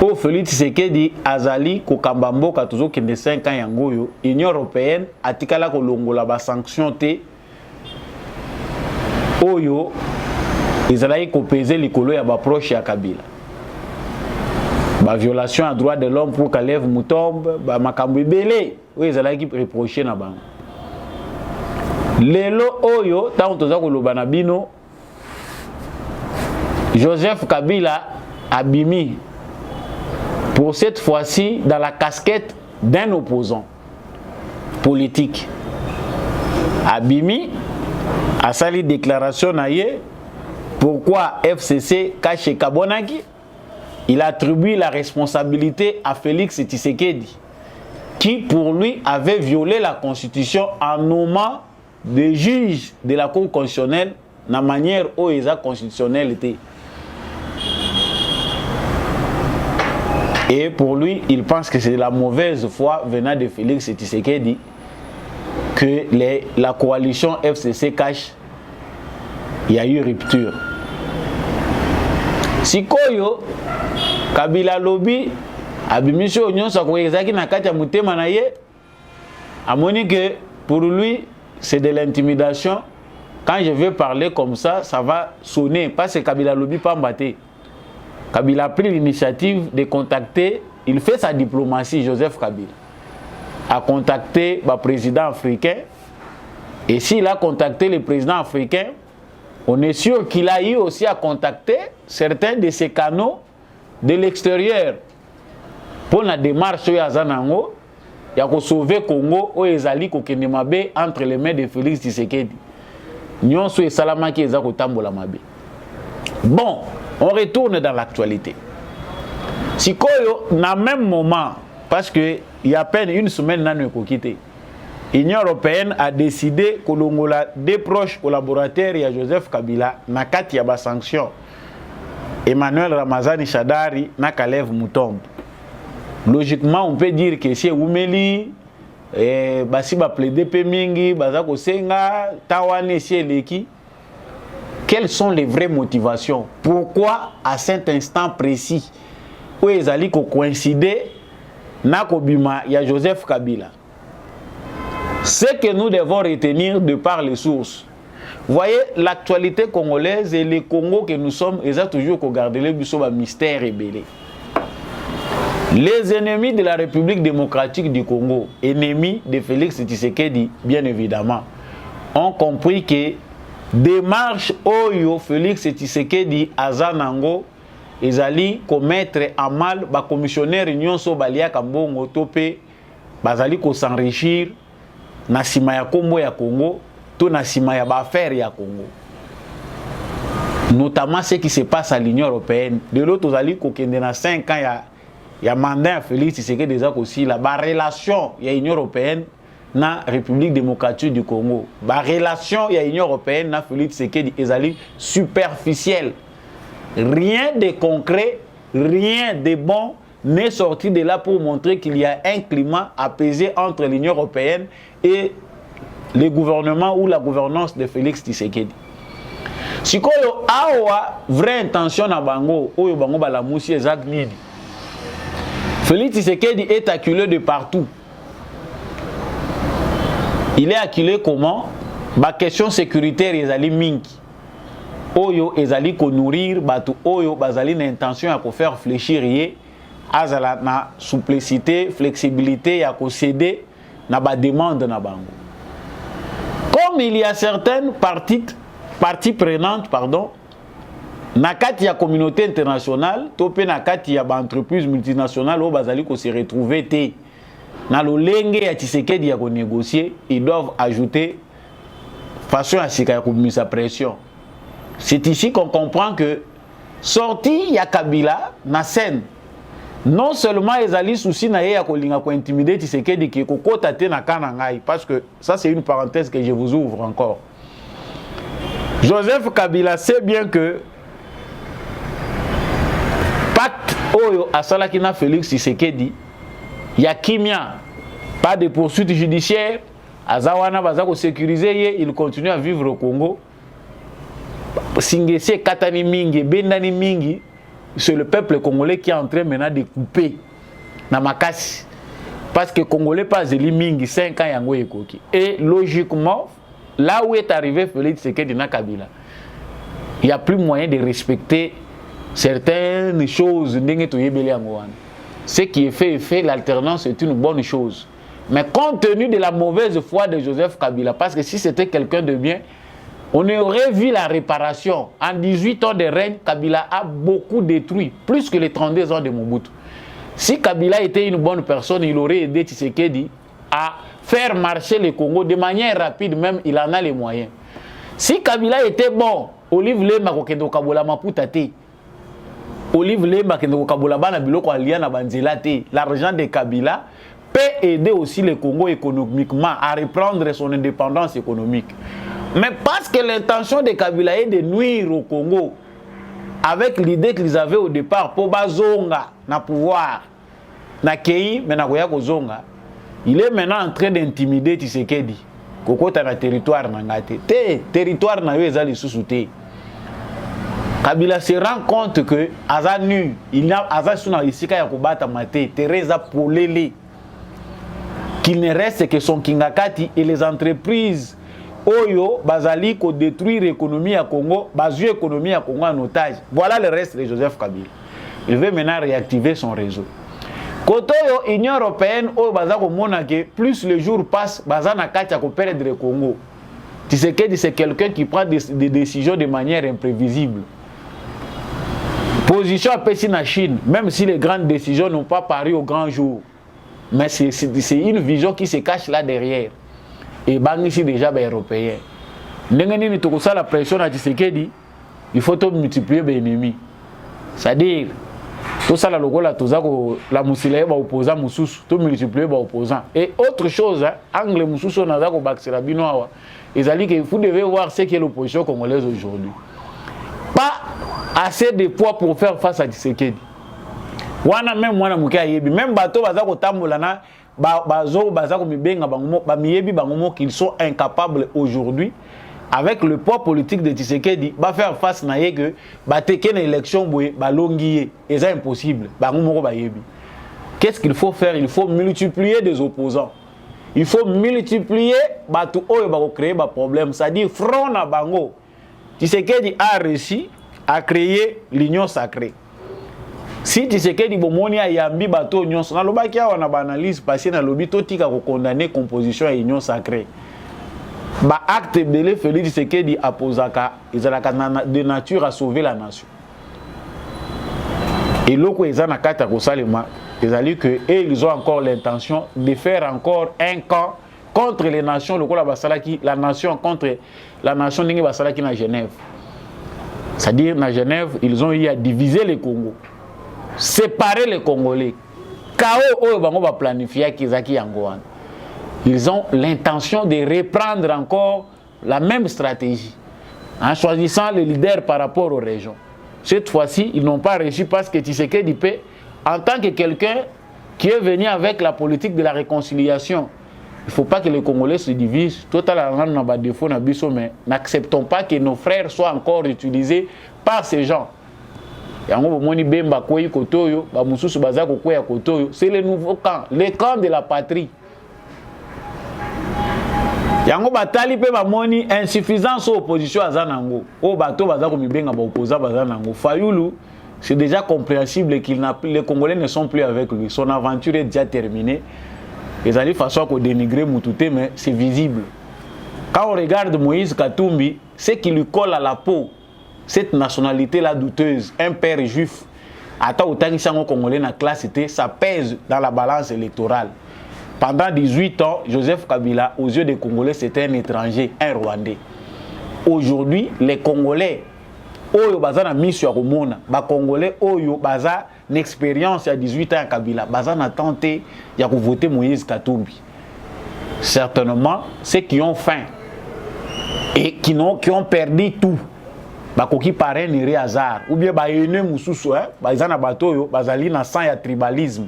o Félix Tshisekedi azali ko kambamboka toujours que de 5 ans yangoyo Union européenne atikala ko longola ba sanction te oyo ezalaki ko peser likolo ya ba proche ya Kabila ba violation à droit de l'homme pour Kalev Mutombe ba makambo ebele oyo ezalaki reprocher na bango lelo oyo tango toza ko loba na bino Joseph Kabila abimi pour cette fois-ci dans la casquette d'un opposant politique. Abimi a sali déclaration naïe pourquoi FCC cache Kabonaki. Il attribue la responsabilité à Félix Tshisekedi qui pour lui avait violé la constitution en nommant des juges de la Cour constitutionnelle de la manière où les actes constitutionnels étaient. Et pour lui, il pense que c'est la mauvaise foi venant de Félix Tshisekedi que la coalition FCC cache. Il y a eu rupture. Sikoyo, Kabila Lobby, Abimisho Union Sakoyezaki Nakati Mutema Naye, a moni que pour lui, c'est de l'intimidation. Quand je vais parler comme ça va sonner. Parce que Kabila Lobby pas mbatté. Kabila a pris l'initiative de contacter, il fait sa diplomatie, Joseph Kabila a contacté le président africain. Et s'il a contacté le président africain, on est sûr qu'il a eu aussi à contacter certains de ses canaux de l'extérieur pour la démarche ya Zanango, ya ko sauver Congo o ezali ko kende mabe entre les mains de Félix Tshisekedi. Nyonso e salamaki eza ko tambola mabe. Bon, on retourne dans l'actualité. Sikoyo, na même moment, parce que il y a à peine une semaine, l'Union européenne a décidé que l'Ongola des proches collaborateurs de Joseph Kabila n'a qu'à y avoir sanction. Emmanuel Ramazani Shadari n'a qu'à lève Mutombe. Logiquement, on peut dire que si Oumeli, Basi va plaider Pemingi, Bazako Senga, Tawane, Sieleki. Quelles sont les vraies motivations? Pourquoi à cet instant précis où ils allaient coïncider Nakobima, il y a Joseph Kabila? Ce que nous devons retenir de par les sources. Vous voyez, l'actualité congolaise et les Congo que nous sommes, ils ont toujours gardé le mystère rébellé. Les ennemis de la République démocratique du Congo, ennemis de Félix Tshisekedi, bien évidemment, ont compris que démarche Oyo Félix Tshisekedi Azanango ils allaient commettre à mal ba commissionnaire union so balia kambongo topé bazali ko s'enrichir na sima ya kombo ya Congo to na sima ya ba affaire ya Congo, notamment ce qui se passe à l'Union européenne. De l'autreozali ko kende na 5 ans ya mandat Félix Tshisekedi déjà aussi la ba relation ya Union européenne na République démocratique du Congo. La relation ya Union européenne na Félix Tshisekedi ezali superficielle. Rien de concret, rien de bon n'est sorti de là pour montrer qu'il y a un climat apaisé entre l'Union européenne et le gouvernement ou la gouvernance de Félix Tshisekedi. Si koyo awa vraie intention na bango oyo bango balamusi ezak nini. Félix Tshisekedi est acculé de partout. Il est acculé comment? Ba question sécuritaire ezali mingi. Oyo ezali ko nourrir batu oyo bazali na intention ya ko faire fléchir yé azala na souplicité, flexibilité ya ko céder na ba demande na bango. Comme il y a certaines parties prenantes na kati ya communauté internationale, topé na kati ya ba entreprise multinationale o bazali ko se retrouver te na lolenge ya Tshisekedi ya ko négocier, ils doivent ajouter façon à sika ya ko mise pression. C'est ici qu'on comprend que sorti ya Kabila na scène, non seulement ils allaient souci na ya kolinga ko intimider Tshisekedi ki ko kota te na kanangai, parce que ça c'est une parenthèse que je vous ouvre encore. Joseph Kabila sait bien que pacte oyo asalaki na Félix Tshisekedi ya kimia, pas de poursuite judiciaire, azawana baza ko sécuriser, il continue à vivre au Congo. Singese katani mingi, bendani mingi, c'est le peuple congolais qui est en train maintenant de couper na makasi. Parce que Congolais pas zeli mingi 5 ans yango ekoki. Et logiquement, là où est arrivé Félix Tshisekedi na Kabila, il n'y a plus moyen de respecter certaines choses. Ce qui est fait, l'alternance est une bonne chose. Mais compte tenu de la mauvaise foi de Joseph Kabila, parce que si c'était quelqu'un de bien, on aurait vu la réparation. En 18 ans de règne, Kabila a beaucoup détruit, plus que les 32 ans de Mobutu. Si Kabila était une bonne personne, il aurait aidé Tshisekedi à faire marcher le Congo de manière rapide, même il en a les moyens. Si Kabila était bon, Olive Lemba kokendo kabola maputa te. Olive Lemba kokendo kabola bana biloko alia na banzela te. L'argent de Kabila peut aider aussi le Congo économiquement à reprendre son indépendance économique. Mais parce que l'intention de Kabila est de nuire au Congo, avec l'idée qu'ils avaient au départ pour bazonga na pouvoir na kei mais na koya kozonga, il est maintenant en train d'intimider Tshisekedi. Kokota na territoire na ngate te territoire na yo ezali susu te. Kabila se rend compte que aza nu, il n'a aza suna isika ya kobata mate Teresa polele, qu'il ne reste que son kingakati et les entreprises Oyo, bazali ko détruire l'économie à Congo, bazu l'économie à Congo en otage. Voilà le reste de Joseph Kabila. Il veut maintenant réactiver son réseau. Côté Union européenne, Oyo bazako monake, plus le jour passe, bazana katia ko perdre le Congo. Tshisekedi c'est quelqu'un qui prend des décisions de manière imprévisible. Position à Pessi na Chine, même si les grandes décisions n'ont pas paru au grand jour. Mais c'est une vision qui se cache là derrière. Et ici déjà les Européens. N'engani tout ça la pression à Tshisekedi, il faut tout multiplier les ennemis. C'est-à-dire tout ça la logo la la musile ba opposant mususu, tout multiplier ba opposant. Et autre chose, hein, angle mususu na za ko baxela binoa. Ezali que vous devez voir ce qu'est l'opposition congolaise aujourd'hui. Pas assez de poids pour faire face à Tshisekedi. Wana même mwana mukia yebi, même bateau baza ko tambola na qu'ils sont incapables aujourd'hui, avec le poids politique de Tshisekedi, de faire face à que une élection c'est impossible. Qu'est-ce qu'il faut faire? Il faut multiplier des opposants. Il faut multiplier créer des problèmes. C'est-à-dire, front na bango. Tshisekedi a réussi à créer l'union sacrée. Si Tshisekedi bomoni a yambi bato nyonso na lobaki awa na analyse passé na lobi to tika ko condamner composition et union sacrée. Ba acte belé Félix Tshisekedi apozaka ezalaka de nature à sauver la nation. Et loko ezana kata ko salema ezali que ils ont encore l'intention de faire encore un camp contre les nations lokola basalaki la nation contre la nation ningi basalaki na Genève. C'est-à-dire na Genève, ils ont eu à diviser le Congo. Séparer les Congolais. Ils ont l'intention de reprendre encore la même stratégie en choisissant les leaders par rapport aux régions. Cette fois-ci, ils n'ont pas réussi parce que Tshisekedi peut, en tant que quelqu'un qui est venu avec la politique de la réconciliation, il ne faut pas que les Congolais se divisent. Mais n'acceptons pas que nos frères soient encore utilisés par ces gens. C'est le nouveau camp, le camp de la patrie. Yango batali pe bamoni insuffisance opposition azanango. O bato bazako mibenga ba opposant bazanango. Fayulu, c'est déjà compréhensible qu'il n'a les Congolais ne sont plus avec lui. Son aventure est déjà terminée. Les alliés façon qu'on dénigrer Moutouté, mais c'est visible. Quand on regarde Moïse Katumbi, ce qui lui colle à la peau, cette nationalité-là douteuse, un père juif, attends autant qu'ils sont Congolais dans la classe, ça pèse dans la balance électorale. Pendant 18 ans, Joseph Kabila, aux yeux des Congolais, c'était un étranger, un Rwandais. Aujourd'hui, les Congolais, Oyo Bazana mission Romona, les Congolais, Oyo Baza, une expérience à 18 ans à Kabila, Bazana tenté de voter Moïse Katumbi. Certainement, ceux qui ont faim et qui ont perdu tout, bakoki parrain ni hasard ou bien ba ene mususu bazana bato yo bazali na sang ya tribalisme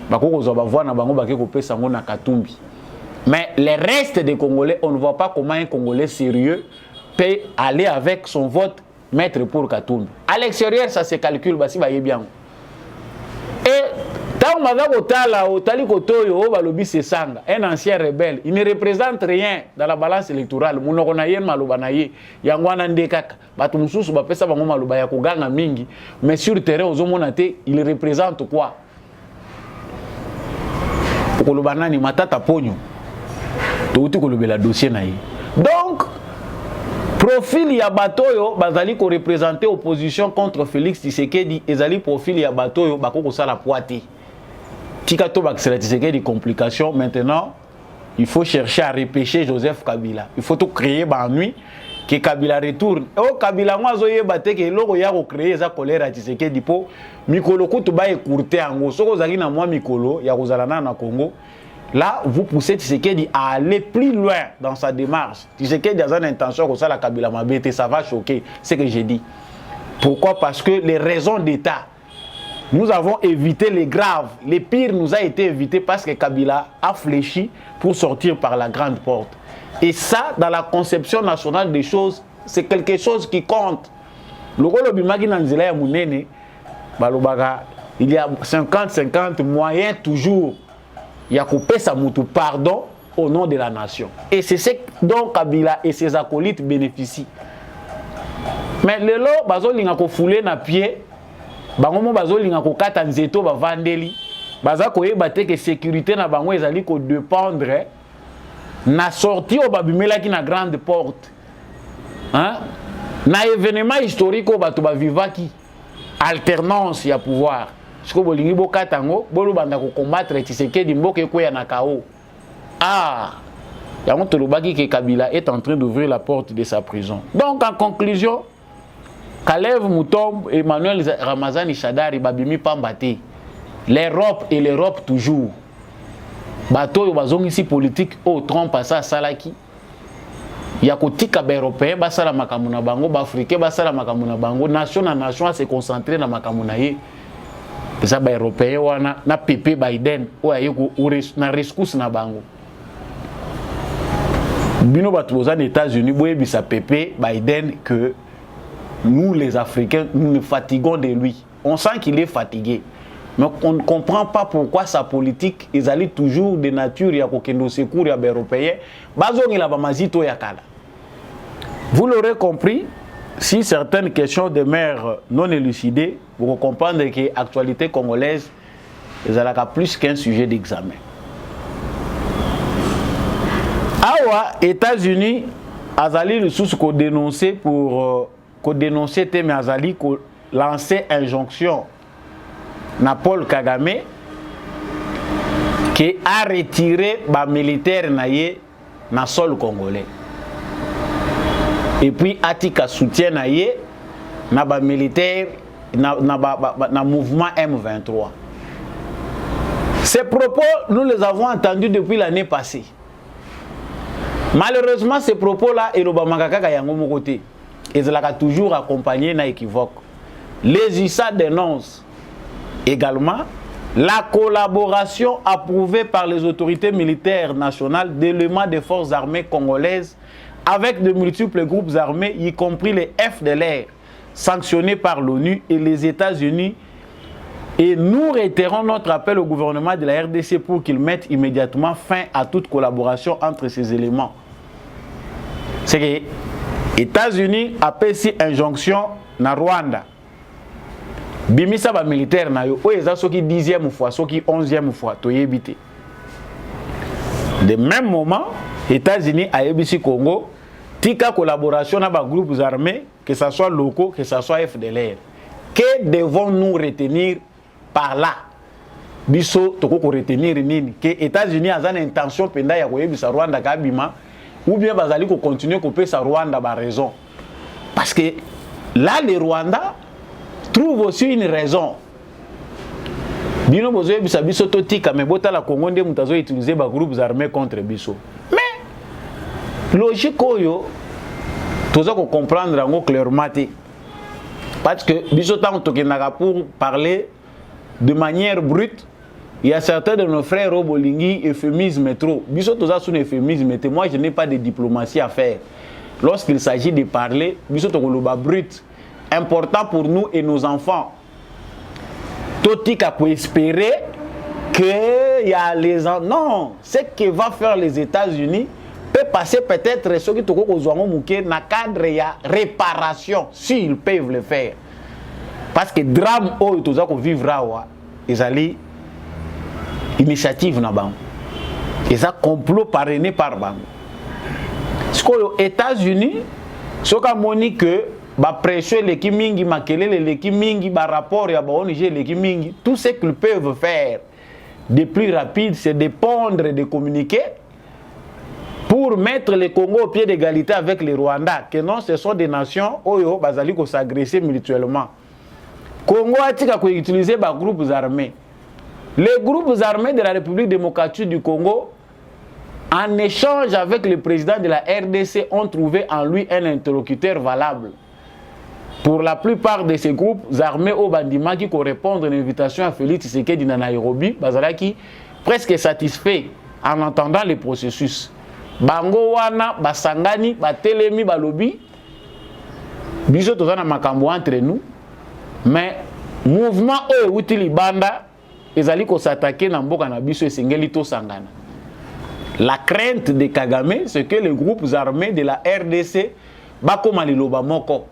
bakoko zo bavwa na bango bakeko pesa ngo na Katumbi. Mais les restes des Congolais, on ne voit pas comment un Congolais sérieux peut aller avec son vote mettre pour Katumbi. À l'extérieur, ça se calcule, bah si va bien. Et tant un ancien rebelle, il ne représente rien dans la balance électorale. Mais sur le terrain, il représente quoi? Donc, profil ya batoyo bazali ko représenter opposition contre Félix Tshisekedi, ezali profil ya batoyo bako ko sala poité. Tika to bakisela Tshisekedi complication. Maintenant, il faut chercher à repêcher Joseph Kabila. Il faut tout créer nuit que Kabila retourne. Oh Kabila moi zoye bate ke loko ya ko créer za colère à Tshisekedi po mikolo kutu ba écourter ango soko zali na moi mikolo ya kozalana na Congo. Là, vous poussez Tshisekedi à aller plus loin dans sa démarche. Tshisekedi a une intention que ça la Kabila Mabete, ça va choquer, c'est ce que j'ai dit. Pourquoi? Parce que les raisons d'État, nous avons évité les graves. Les pires nous a été évité parce que Kabila a fléchi pour sortir par la grande porte. Et ça, dans la conception nationale des choses, c'est quelque chose qui compte. Le rôle de Bimagi Nanzela ya Mounene, il y a 50-50 moyens toujours. Il y a coupé sa moutou pardon au nom de la nation. Et c'est ce dont Kabila et ses acolytes bénéficient. Mais le lot, bazo linga ko foulé na pied, bangomo bazo linga ko kata nzeto ba vandeli, baza ko yeba te que sécurité na bango ezali ko dépendre na sortie au babimela ki na grande porte. Hein? Na événement historique au bato ba vivaki alternance ya pouvoir. Ce que bolingi bokatango bolu banda ko combattre Tshisekedi mboke ko ya nakao. Ah, yango tolobaki que Kabila est en train d'ouvrir la porte de sa prison. Donc en conclusion, Kalev Moutombe, Emmanuel Ramazani Shadari babimi pambate. L'Europe et l'Europe toujours. Bato yo bazongi ici politique au Trump asa salaki. Ya kotika ba européen basala makamuna bango, ba africain basala makamuna bango, nation na nation se concentrer na makamuna ye. Ça ba européen wana na PP Biden o ayeko na rescousse na bango. Bino batu aux États-Unis boye bisa PP Biden que nous les Africains nous nous fatiguons de lui. On sent qu'il est fatigué. Mais on ne comprend pas pourquoi sa politique est allée toujours de nature ya kokendo secours ya européen. Bazongi la bamazito ya kala. Vous l'aurez compris, si certaines questions demeurent non élucidées, vous comprendrez que l'actualité congolaise est plus qu'un sujet d'examen. Awa, États-Unis, Azali le sous qu'on dénonçait pour qu'on dénonçait mais Azali qu'on lançait injonction na Paul Kagame qui a retiré les militaires na sol congolais. Et puis Atika soutient na ba militaire na mouvement M23. Ces propos, nous les avons entendus depuis l'année passée. Malheureusement, ces propos-là, et l'Obamagaka yango mokote, ils l'ont toujours accompagné na équivoque. Les USA dénoncent également la collaboration approuvée par les autorités militaires nationales d'éléments des forces armées congolaises avec de multiples groupes armés, y compris les FDLR, sanctionnés par l'ONU et les États-Unis. Et nous réitérons notre appel au gouvernement de la RDC pour qu'il mette immédiatement fin à toute collaboration entre ces éléments. C'est que les États-Unis a fait injonction na Rwanda. Bimisa ba militaire na yo, oeza soki 10e fois, soki 11e fois, to yebite. De même moment, États-Unis a yebisi Congo, tika collaboration na ba groupes armés, que ce soit locaux, que ce soit FDLR. Que devons-nous retenir par là? Biso toko ko retenir nini? Que États-Unis a une intention penda ya koyebisa Rwanda kabima, ou bien bazali ko continuer ko pesa Rwanda ba raison. Parce que là les Rwandais trouve aussi une raison. Bino bozo yebisa biso to tika me bota la Congo nde mutazo utiliser ba groupes armés contre biso. Mais logique oyo toza ko comprendre ngo clairement te. Parce que biso tant tokenaka pour parler de manière brute, il y a certains de nos frères au Bolingi euphémisme trop. Biso toza sous euphémisme moi je n'ai pas de diplomatie à faire. Lorsqu'il s'agit de parler, biso tokoloba brut. important pour nous et nos enfants. Totika peut espérer que y a les non, ce que va faire les États-Unis peut passer peut-être ce qui toko kozwango muke na cadre ya réparation s'ils peuvent le faire. Parce que drame o toza ko vivre awa ezali initiative na bango. Eza complot parrainé par bango. Ce que les États-Unis soka moni que ba pression l'équipe mingi makelele l'équipe mingi ba rapport ya ba ONG l'équipe mingi, tout ce qu'ils peuvent faire de plus rapide, c'est de pondre et de communiquer pour mettre le Congo au pied d'égalité avec le Rwanda. Que non, ce sont des nations où bazali ko s'agresser mutuellement. Congo a tika ko utiliser ba groupes armés. Les groupes armés de la République démocratique du Congo, en échange avec le président de la RDC, ont trouvé en lui un interlocuteur valable. Pour la plupart de ces groupes armés au bandima qui correspondent à l'invitation à Félix Tshisekedi dans Nairobi, bazalaki presque satisfait en entendant le processus. Bango wana basangani batelemi balobi biso tozana makambo entre nous, mais mouvement oyo utili banda ezali ko s'attaquer na mboka na biso esengeli to sangana. La crainte de Kagame, c'est que les groupes armés de la RDC bakoma liloba moko.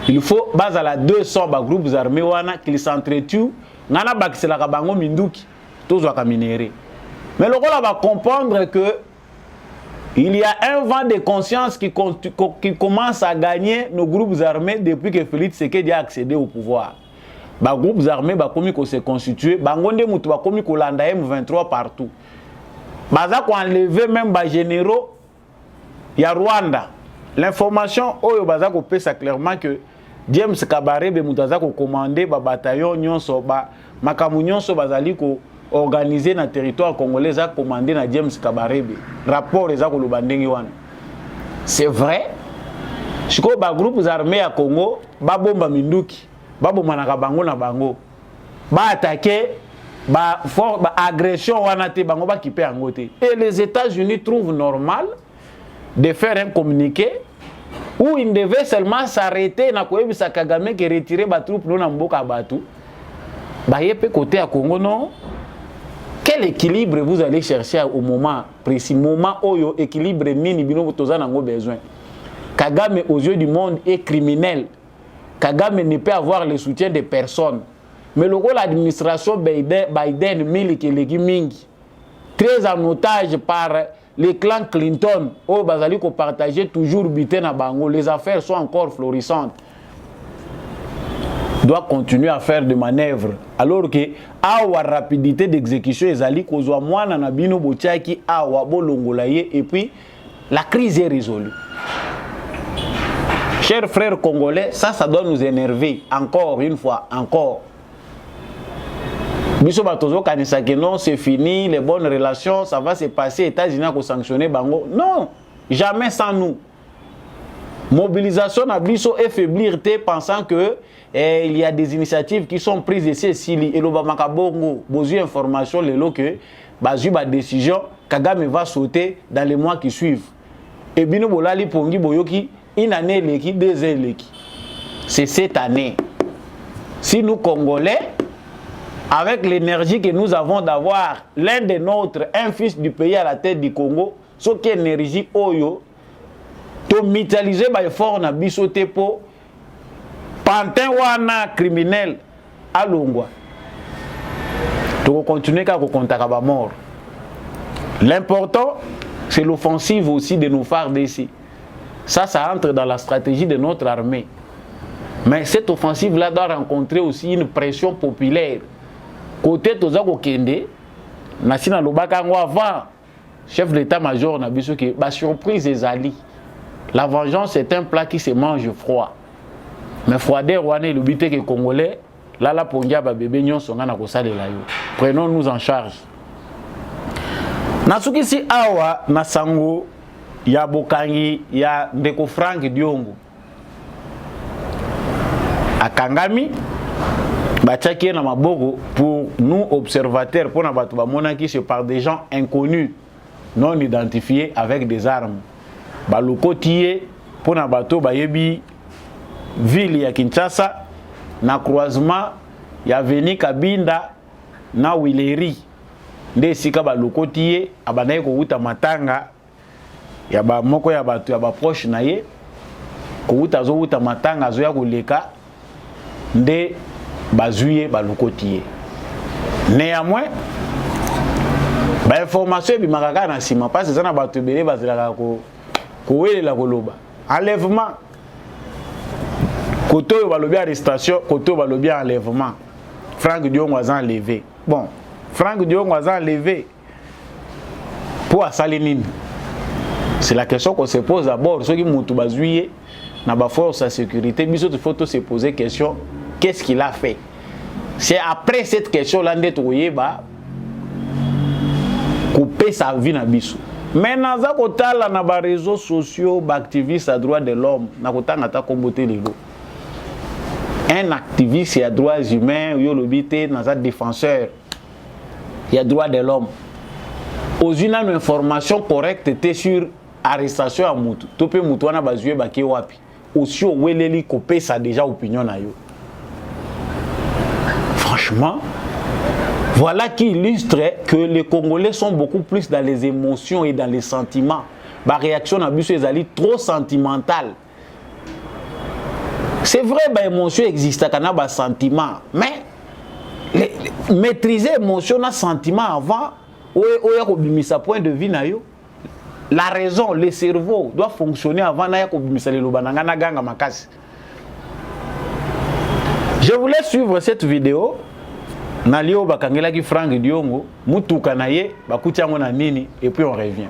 Il faut bazala 200 groupes armés wana qu'ils s'entretuent ngana bakisela ka bango minduki tozwa ka minéré. Mais le rôle va comprendre que il y a un vent de conscience qui commence à gagner nos groupes armés depuis que Félix Tshisekedi a accédé au pouvoir. Ba groupes armés ba komi ko se constituer, bangonde mutu ba komi ko landa M23 partout. Baza ko enlever même ba généraux ya Rwanda. L'information oyo baza ko pesa clairement que James Kabarebe mutaza ko commander ba bataillon nyonso ba makamu nyonso bazali ko organiser na territoire congolais a commandé na James Kabarebe. Rapport eza ko lobandenge wana. C'est vrai. Chiko ba groupes armés à Congo ba bomba minduki, ba bomba na bango na bango. Ba attaquer ba agression wana te bango ba kipe angote. Et les États-Unis trouvent normal de faire un communiqué où il devait seulement s'arrêter na koyebisa Kagame qui retirer ba troupe non na mboka batu. Ba yepe côté à Congo non. Quel équilibre vous allez chercher au moment précis, moment oyo équilibre nini bino toza nango besoin. Kagame aux yeux du monde est criminel. Kagame ne peut avoir le soutien de personne. Mais le rôle de l'administration Biden mingi très en otage par les clans Clinton, au bazali ko partager toujours butin na bango, les affaires sont encore florissantes. Doit continuer à faire des manœuvres alors que awa rapidité d'exécution ezali kozwa mwana na bino botiaki awa bolongolaye et puis la crise est résolue. Chers frères congolais, ça doit nous énerver encore une fois, encore. Biso batozo kanisa que non, c'est fini, les bonnes relations, ça va se passer, États-Unis ko sanctionner bango. Non, jamais sans nous. Mobilisation na biso et faiblir pensant que il y a des initiatives qui sont prises ici si et l'Obama bongo besoin information le lo que bazu ba décision Kagame va sauter dans les mois qui suivent. Et bino bolali pongi boyoki une année leki 2 ans leki. C'est cette année. Si nous Congolais avec l'énergie que nous avons d'avoir l'un des nôtres, un fils du pays à la tête du Congo, ce qui est énergie oyo to mutualiser ba effort na biso te po pantin wana criminel à Longwa. To continuer ka ko kontaka ba mort. L'important c'est l'offensive aussi de nos FARDC. Ça entre dans la stratégie de notre armée. Mais cette offensive là doit rencontrer aussi une pression populaire. Côté tozako kende nasina lobaka ngo avant chef d'état-major na biso ke ba surprise ezali. La vengeance est un plat qui se mange froid. Mais froideur wana le but que congolais là la pongia ba bébé nyonso ngana ko salela yo. Prenons-nous en charge. Nasuki si awa na sango ya bokangi ya ndeko Frank Diongo. Akangami bachaki na maboko pour nous observateurs pour na batu ba monaki c'est par des gens inconnus non identifiés avec des armes. Baloko tié pour na bato bayebi ville ya Kinshasa na croisement ya Avenue Kabinda na Wileri nde sika ba lokotiye abanaye ko uta matanga ya ba moko ya batu ya ba proche na ye ko uta zo uta matanga zo ya koleka nde bazuye ba lokotiye. Néanmoins ba information bi makaka na sima parce que na batu belé bazela ko welela koloba enlèvement côté balobi arrestation côté balobi enlèvement. Franck Diongo a enlevé. Bon, Franck Diongo a enlevé pour Salinine. C'est la question qu'on se pose d'abord. Ceux qui m'ont bazouillé n'a pas force à sécurité, mais il faut se poser question, qu'est-ce qu'il a fait? C'est après cette question-là d'être couper sa vie na biso. Maintenant, ça kotala na ba réseaux sociaux, ba activistes à droits de l'homme, na kotanga ta kombote lelo. Un activiste et à droits humains, dans un défenseur, il y a droits de l'homme. Aux une information correcte était sur arrestation à Moutou. Topé Moutou na bazué baké wapi. Aussi au weleli kopé ça déjà opinion na yo. Franchement, voilà qui illustre que les Congolais sont beaucoup plus dans les émotions et dans les sentiments. La réaction à Bissou est trop sentimentale. C'est vrai, l'émotion existe, il y a des sentiments, mais maîtriser l'émotion, le sentiment avant, ça point de vue, la raison, le cerveau doit fonctionner avant. Je voulais suivre cette vidéo. Nalio bakangela ki Franck Diongo, mutuka na ye, bakuti yango na nini, et puis on revient.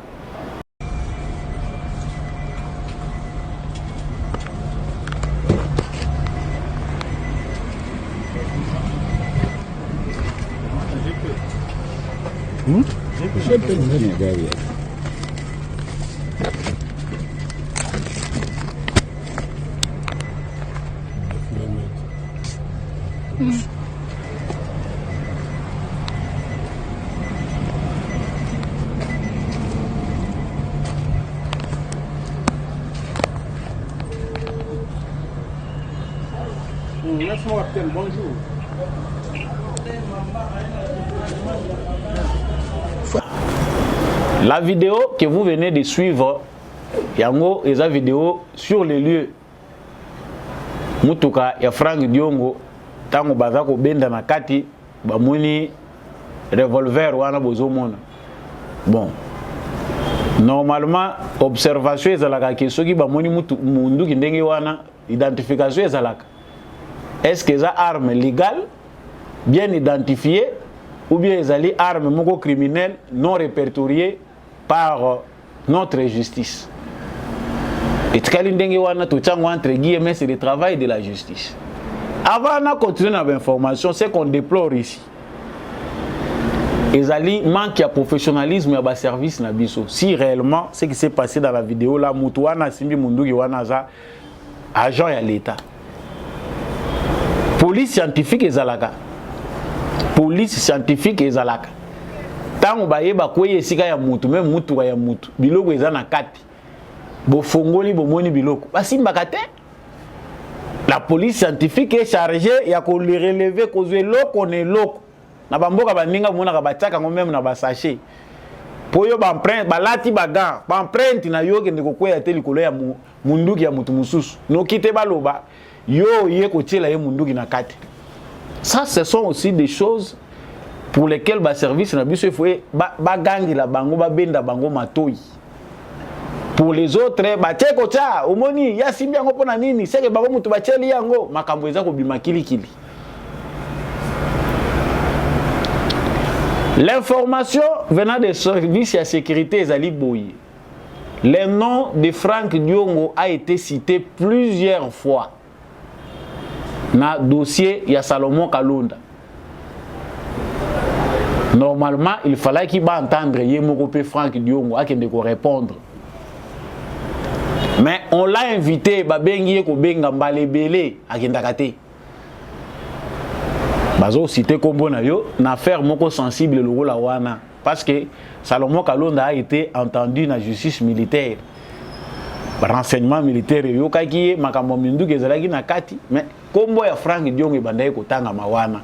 Bonjour. La vidéo que vous venez de suivre, yango est la vidéo sur les lieux. Mutuka ya Franck Diongo tango bazako benda na kati bamoni revolver wana bozomona. Bon. Normalement observation ezalaka ke soki bamoni mundu ki ndenge wana identification ezalaka. Est-ce que ça arme légale bien identifiée ou bien ezali arme moko criminelle non répertoriée par notre justice. Et tukali ndenge wana tochango entre guillemets c'est le travail de la justice. Avant de continuer dans l'information, c'est qu'on déplore ici. Ezali manque de professionnalisme et de service na biso. Si réellement ce qui s'est passé dans la vidéo là, mutuana simbi munduki wana za agent ya l'État. Police scientifique ezalaka. Police scientifique ezalaka. Tango bayeba koye sika ya mutu, même mutu ya mutu. Biloko eza na kati. Bo fongoli bo moni biloko. Basimbaka te. La police scientifique est chargée ya ko le relever kozwe loko ne loko. Na bamboka baninga mona ka bataka ngo même na ba sachet. Poyo ba empreinte balati baga, ba empreinte na yo ke ndeko koya te likolo ya munduki ya mutu mususu. No kite baloba. Yo ye kotiela ye munduki na kati. Ça ce sont aussi des choses pour lesquelles ba service na biso faut ba gangi la bango ba benda bango matoi. Pour les autres ba teko cha omoni ya simbi yango pona nini seke bango mutu ba teli yango makambo eza ko bima kilikili. L'information venant des services de sécurité ezali boyi. Le nom de Franck Diongo a été cité plusieurs fois. Na dossier ya Salomon Kalonda. Normalement, il fallait qu'il va entendre Yemokopé Franck Diongo à qu'il ne répondre. Mais on l'a invité, Babengi ko benga mbalebele à Kindakate. Bazo cité kombo na yo, na affaire moko sensible le rôle wana parce que Salomon Kalonda a été entendu dans la justice militaire. renseignement militaire yokaki makambo minduki ezalaki na kati mais kombo ya Frank Diongo ebandaki kotanga mawana.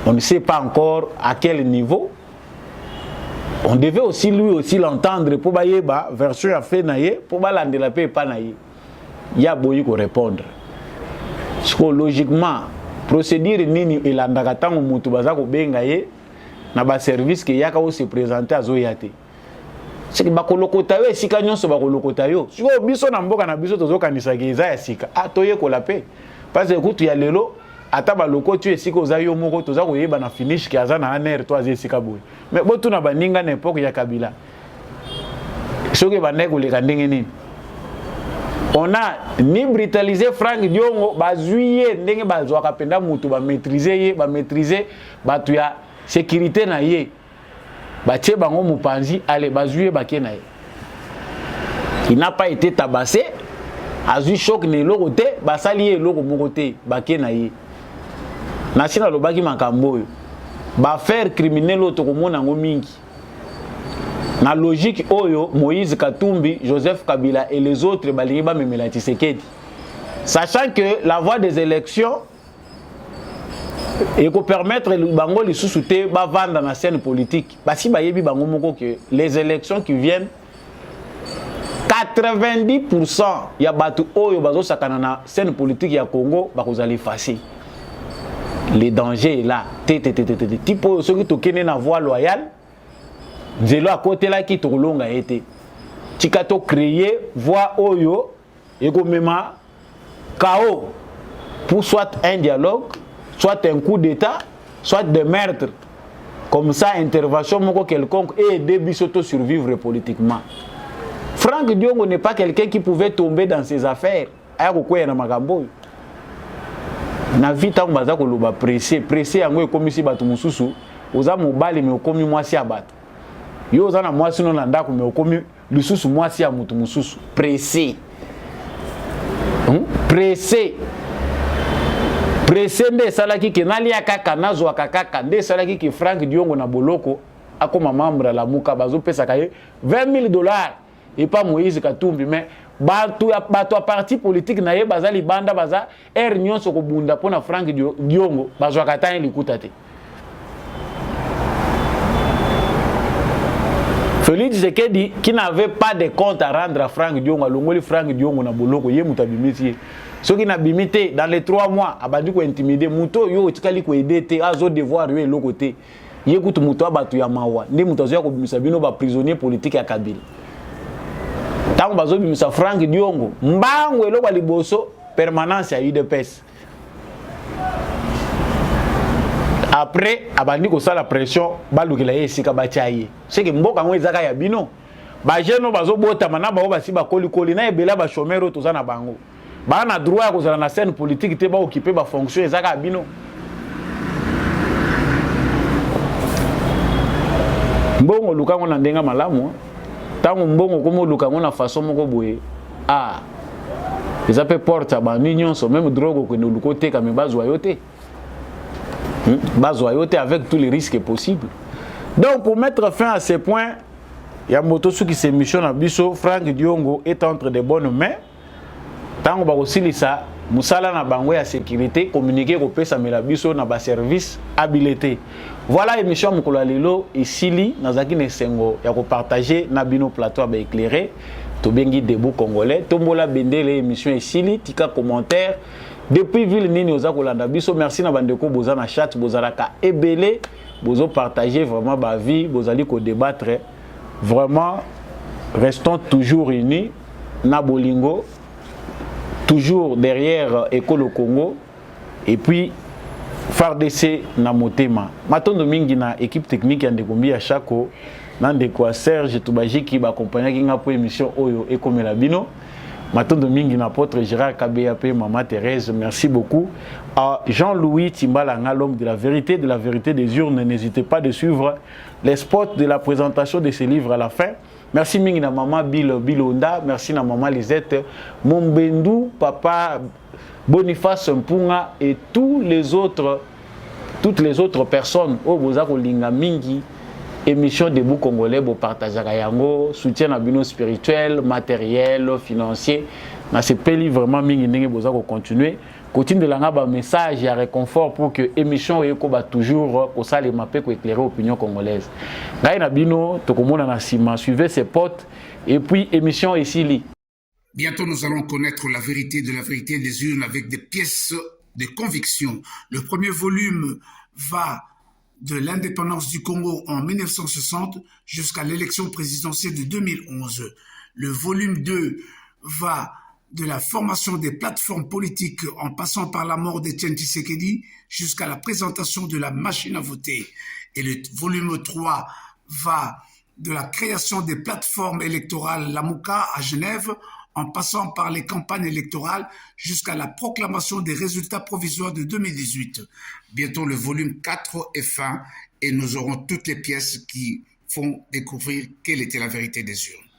On ne sait pas encore à quel niveau. On devait aussi lui aussi l'entendre pour bayeba version a fait naie pour balandela pe pa naie. Ya boyi ko répondre. Psychologiquement procédure nini elandaka tango mutu baza ko benga ye na ba service ke yaka o se présenter azoyate. C'est que bakolokota yo esika nyonso bakolokota yo. Siko biso na mboka na biso tozokanisa ke eza ya sika. Toye ko la pe. Parce que kutu ya lelo ata baloko tu esika oza yo moko toza koyeba na finish ke aza na aner to aza esika boye. Mais botu na baninga na époque ya Kabila. Soki bandai koleka ndenge nini? On a ni brutalisé Frank Diongo bazuye ndenge bazwaka penda mutu ba maîtriser batu ya sécurité na ye. Batie bango mupanzi allez bazuye bakena ye. Il n'a pas été tabassé. Azui choc ne lokote basali loko mokote bakena ye. Nasina lobaki makambo yo. Ba faire criminel otokomona ngo mingi. Na logique oyo Moïse Katumbi, Joseph Kabila et les autres balingi ba memela Tshisekedi. Sachant que la voie des élections et qu'on permettre le bango les sous-souter ba vendre dans la scène politique. Parce que bayebi bango moko que les élections qui viennent 90% ya batu oyo bazo sakana na scène politique ya Congo bakozali facile. Le danger est là. Tipo oyo soki tokene na voie loyale nzelo à côté là qui tolonga été. Tikato créer voie oyo et ko mema chaos pour soit un dialogue, soit un coup d'état, soit des meurtres. Comme ça intervention moko quelconque et aider bisoto survivre politiquement. Frank Diongo n'est pas quelqu'un qui pouvait tomber dans ses affaires. Aya kokwea na makambo. Na vita mbaza ko loba pressé yango ekomisi batu mususu oza mobali me okomi mwasi ya batu. Yo oza na mwasi no na ndako me okomi lisusu mwasi ya mutu mususu pressé. Pressé nde salaki ke nali akaka nazo akaka nde salaki ke Frank Diongo na boloko akoma membre la muka bazo pesa kaye $20,000 et pas Moïse Katumbi mais bato a parti politique na ye bazali banda baza nyonso ko bunda pona Frank Diongo bazo akatani likuta te. Félix Tshisekedi qui n'avait pas de compte à rendre à Frank Diongo, longoli Frank Diongo na boloko ye mutabimiti. Ce qui n'a bimité dans les 3 mois abandi ko intimider muto yo tikali ko aider te azo devoir yo le côté. Ye kutu muto abatu ya mawa. Ndi muto azo ya ko bimisa bino ba prisonnier politique ya Kabila. Tango bazo bimisa Frank Diongo, mbango elo ba liboso permanence ya UDPS. Après abandi ko sala pression balukela yesika bachaye. C'est que mboka ngo ezaka ya bino. Ba jeno bazo bota manaba ba si ba kolikoli na ebela ba chômeur to za na bango. Ba na droit ya kozala na scène politique te ba occuper ba fonction ezaka ya bino. Mbongo lukango na ndenga malamu. Tango mbongo komo lukango na façon moko boye. Ah. Eza pe porte ba nyonso même drogue ko ne lukote ka me bazwa yote. Bazoyote avec tous les risques possibles. Donc pour mettre fin à ces points, il y a Motosu qui s'est mission à Bisso, Frank Diongo est entre de bonnes mains. Tango ba osilisa musala na bango ya sécurité communiquer ko pesa mela biso na ba service habilité. Voilà émission mukolo lelo esili nazaki ne sengo ya ko partager na bino plateau ba éclairé to bengi debout congolais tombola bendele émission esili tika commentaire. Depuis ville nini oza kolanda biso merci na bandeko boza na chat bozalaka ebele bozo partager vraiment ba vie bozali ko débattre vraiment restons toujours unis na bolingo toujours derrière École Congo et puis FARDC na motema matondo mingi na équipe technique ya ndeko Mbia Chako na ndeko Serge Tubajiki ba accompagner kinga po émission oyo ekomela bino. Matondo mingi na apôtre Gérard Kabeyap, Maman Thérèse, merci beaucoup. À Jean-Louis Timbalanga, l'homme de la vérité des urnes, n'hésitez pas de suivre les spots de la présentation de ces livres à la fin. Merci mingi na Maman Bilonda, merci na Maman Lisette, Mombendu, Papa Boniface Mpunga et toutes les autres personnes au Bozako Linga Mingi émission Debout Congolais pour partager yango soutien à bino spirituel, matériel, financier. Na ce pays vraiment mingi ndenge boza ko continuer. Continue de langa ba message ya réconfort pour que émission eko ba toujours ko sale mapé ko éclairer opinion congolaise. Ngai na bino tokomona na sima suivez ses potes et puis émission ici li. Bientôt nous allons connaître la vérité des urnes avec des pièces de conviction. Le premier volume va de l'indépendance du Congo en 1960 jusqu'à l'élection présidentielle de 2011. Le volume 2 va de la formation des plateformes politiques en passant par la mort d'Etienne Tshisekedi jusqu'à la présentation de la machine à voter. Et le volume 3 va de la création des plateformes électorales Lamouka à Genève en passant par les campagnes électorales jusqu'à la proclamation des résultats provisoires de 2018. Bientôt le volume 4 est fin et nous aurons toutes les pièces qui font découvrir quelle était la vérité des urnes.